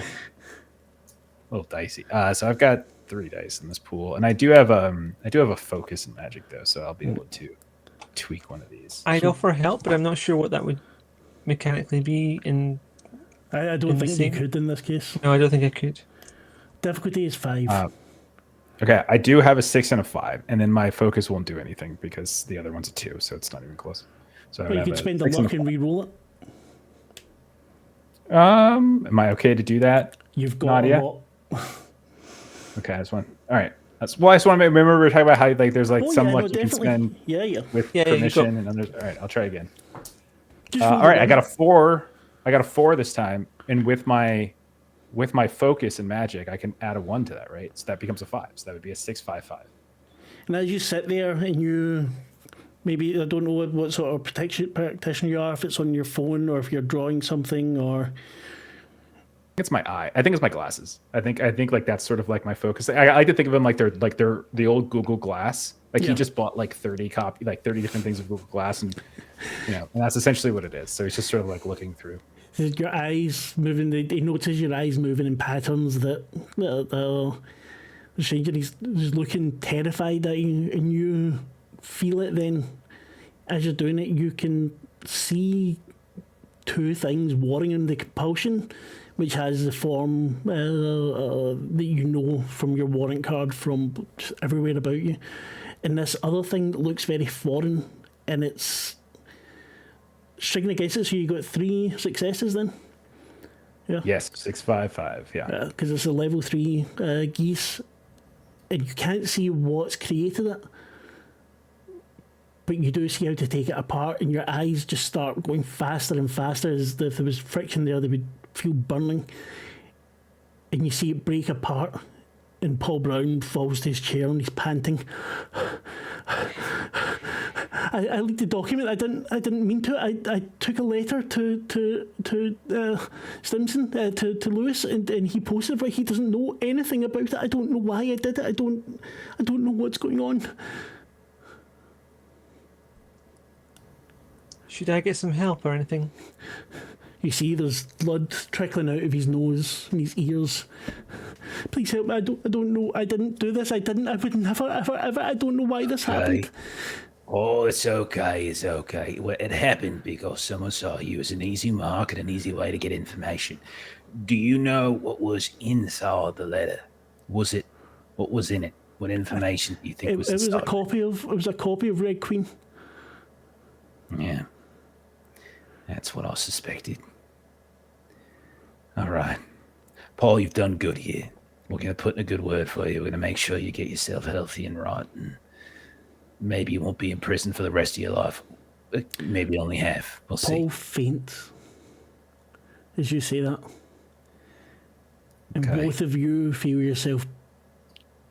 Speaker 3: dicey. So I've got 3 dice in this pool, and I do have a focus in magic though, so I'll be able to tweak one of these.
Speaker 2: I'd offer help, but I'm not sure what that would mechanically be in.
Speaker 1: I don't think you could in this case.
Speaker 2: No, I don't think I could.
Speaker 1: Difficulty is 5.
Speaker 3: Okay, I do have a 6 and a 5, and then my focus won't do anything because the other one's a 2, so it's not even close. So
Speaker 1: you could spend a luck and re-roll it.
Speaker 3: Am I okay to do that?
Speaker 1: You've got
Speaker 3: Nadia?
Speaker 1: a lot.
Speaker 3: Okay, I just want. All right, I just want to remember we were talking about how like there's like some luck you can
Speaker 1: definitely.
Speaker 3: spend
Speaker 1: Yeah.
Speaker 3: with
Speaker 2: Yeah,
Speaker 3: permission and others. All right, I'll try again.
Speaker 1: Just
Speaker 3: All
Speaker 1: roll
Speaker 3: right,
Speaker 1: it
Speaker 3: I
Speaker 1: in.
Speaker 3: got a 4. I got a 4 this time, and with my focus and magic, I can add a 1 to that, right? So that becomes a 5. So that would be a 6, 5, 5.
Speaker 1: And as you sit there and you, maybe, I don't know what sort of practitioner you are, if it's on your phone or if you're drawing something or...
Speaker 3: It's my eye. I think it's my glasses. I think like that's sort of like my focus. I like to think of them like they're the old Google Glass. Like he just bought like 30 different things of Google Glass, and and that's essentially what it is. So he's just sort of like looking through.
Speaker 1: Your eyes moving, he notices your eyes moving in patterns that are changing. He's looking terrified at you, and you feel it then. As you're doing it, you can see 2 things warring in the compulsion, which has the form that you know from your warrant card from everywhere about you. And this other thing that looks very foreign, and it's striking against it, so you got 3 successes then? Yeah.
Speaker 3: Yes, 6, 5, 5, yeah.
Speaker 1: Because it's a level 3 geese, and you can't see what's created it, but you do see how to take it apart, and your eyes just start going faster and faster, as if there was friction there, they would feel burning, and you see it break apart, And Paul Brown falls to his chair and he's panting. I leaked the document. I didn't mean to. I took a letter to Stimson, to Lewis, and he posted it. He doesn't know anything about it. I don't know why I did it. I don't know what's going on.
Speaker 2: Should I get some help or anything?
Speaker 1: You see, there's blood trickling out of his nose and his ears. Please help me. I don't know. I didn't do this. I would never, ever. I don't know why this happened.
Speaker 4: Oh, it's okay. It's okay. Well, it happened because someone saw you as an easy mark and an easy way to get information. Do you know what was inside the letter? What was in it? What information do you think was inside?
Speaker 1: It was a copy of Red Queen.
Speaker 4: Yeah. That's what I suspected. All right. Paul, you've done good here. We're going to put in a good word for you. We're going to make sure you get yourself healthy and right. And maybe you won't be in prison for the rest of your life. Maybe only half. We'll see.
Speaker 1: Paul faints as you say that. And
Speaker 4: Okay.
Speaker 1: both of you feel yourself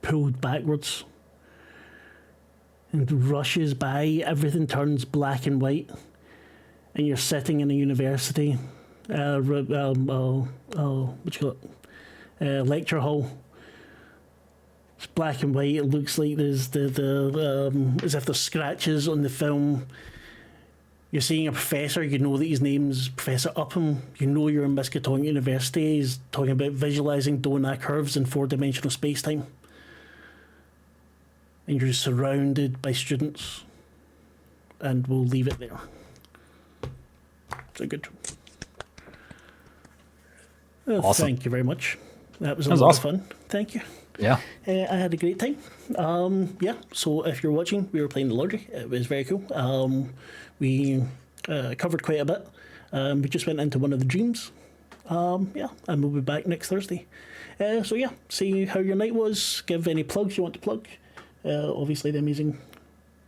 Speaker 1: pulled backwards. And rushes by. Everything turns black and white. And you're sitting in a university, lecture hall. It's black and white. It looks like there's as if there's scratches on the film. You're seeing a professor. You know that his name's Professor Upham. You know you're in Miskatonic University. He's talking about visualizing donut curves in 4-dimensional space-time. And you're surrounded by students. And we'll leave it there. So good.
Speaker 3: Awesome.
Speaker 1: Thank you very much. That was a
Speaker 3: That was
Speaker 1: lot
Speaker 3: awesome.
Speaker 1: of fun. Thank you.
Speaker 3: Yeah.
Speaker 1: I had a great time. Yeah, so if you're watching, we were playing the lottery. It was very cool. We covered quite a bit. We just went into one of the dreams. Yeah, and we'll be back next Thursday. So yeah, see how your night was. Give any plugs you want to plug. Obviously, the amazing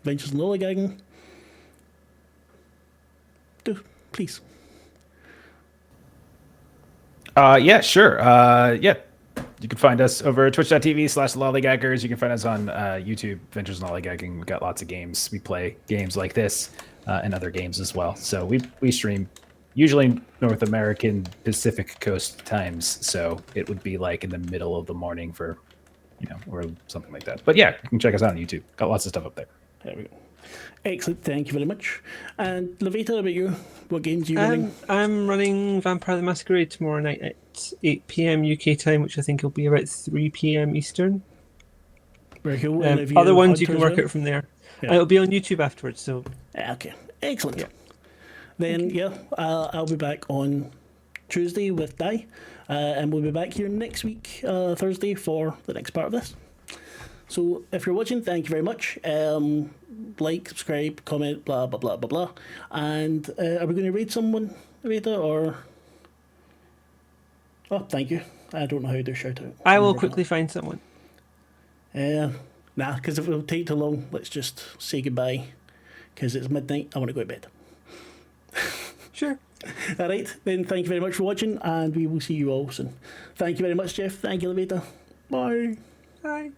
Speaker 1: Adventures in Lollygagging. Do, please.
Speaker 3: Yeah, sure. Yeah, you can find us over at twitch.tv/lollygaggers. You can find us on YouTube, Adventures in Lollygagging. We've got lots of games. We play games like this and other games as well. So we stream usually North American Pacific Coast times. So it would be like in the middle of the morning for, or something like that. But yeah, you can check us out on YouTube. Got lots of stuff up there.
Speaker 1: There we go. Excellent, thank you very much. And Levita, about you? What games are you running?
Speaker 2: I'm running Vampire the Masquerade tomorrow night at 8 p.m. UK time, which I think will be about 3 p.m. Eastern.
Speaker 1: Very cool.
Speaker 2: Other ones you can work out from there.
Speaker 1: Yeah.
Speaker 2: It'll be on YouTube afterwards. So
Speaker 1: Okay, excellent.
Speaker 2: Yeah.
Speaker 1: Then, I'll be back on Tuesday with Di, and we'll be back here next week, Thursday, for the next part of this. So if you're watching, thank you very much. Like, subscribe, comment, blah, blah, blah, blah, blah. And are we going to raid someone, Rita, or... Oh, thank you. I don't know how to shout out.
Speaker 2: I will quickly find someone.
Speaker 1: Nah, because if it'll take too long, let's just say goodbye. Because it's midnight, I want to go to bed.
Speaker 2: Sure.
Speaker 1: All right, then thank you very much for watching, and we will see you all soon. Thank you very much, Jeff. Thank you, Levita. Bye.
Speaker 2: Bye.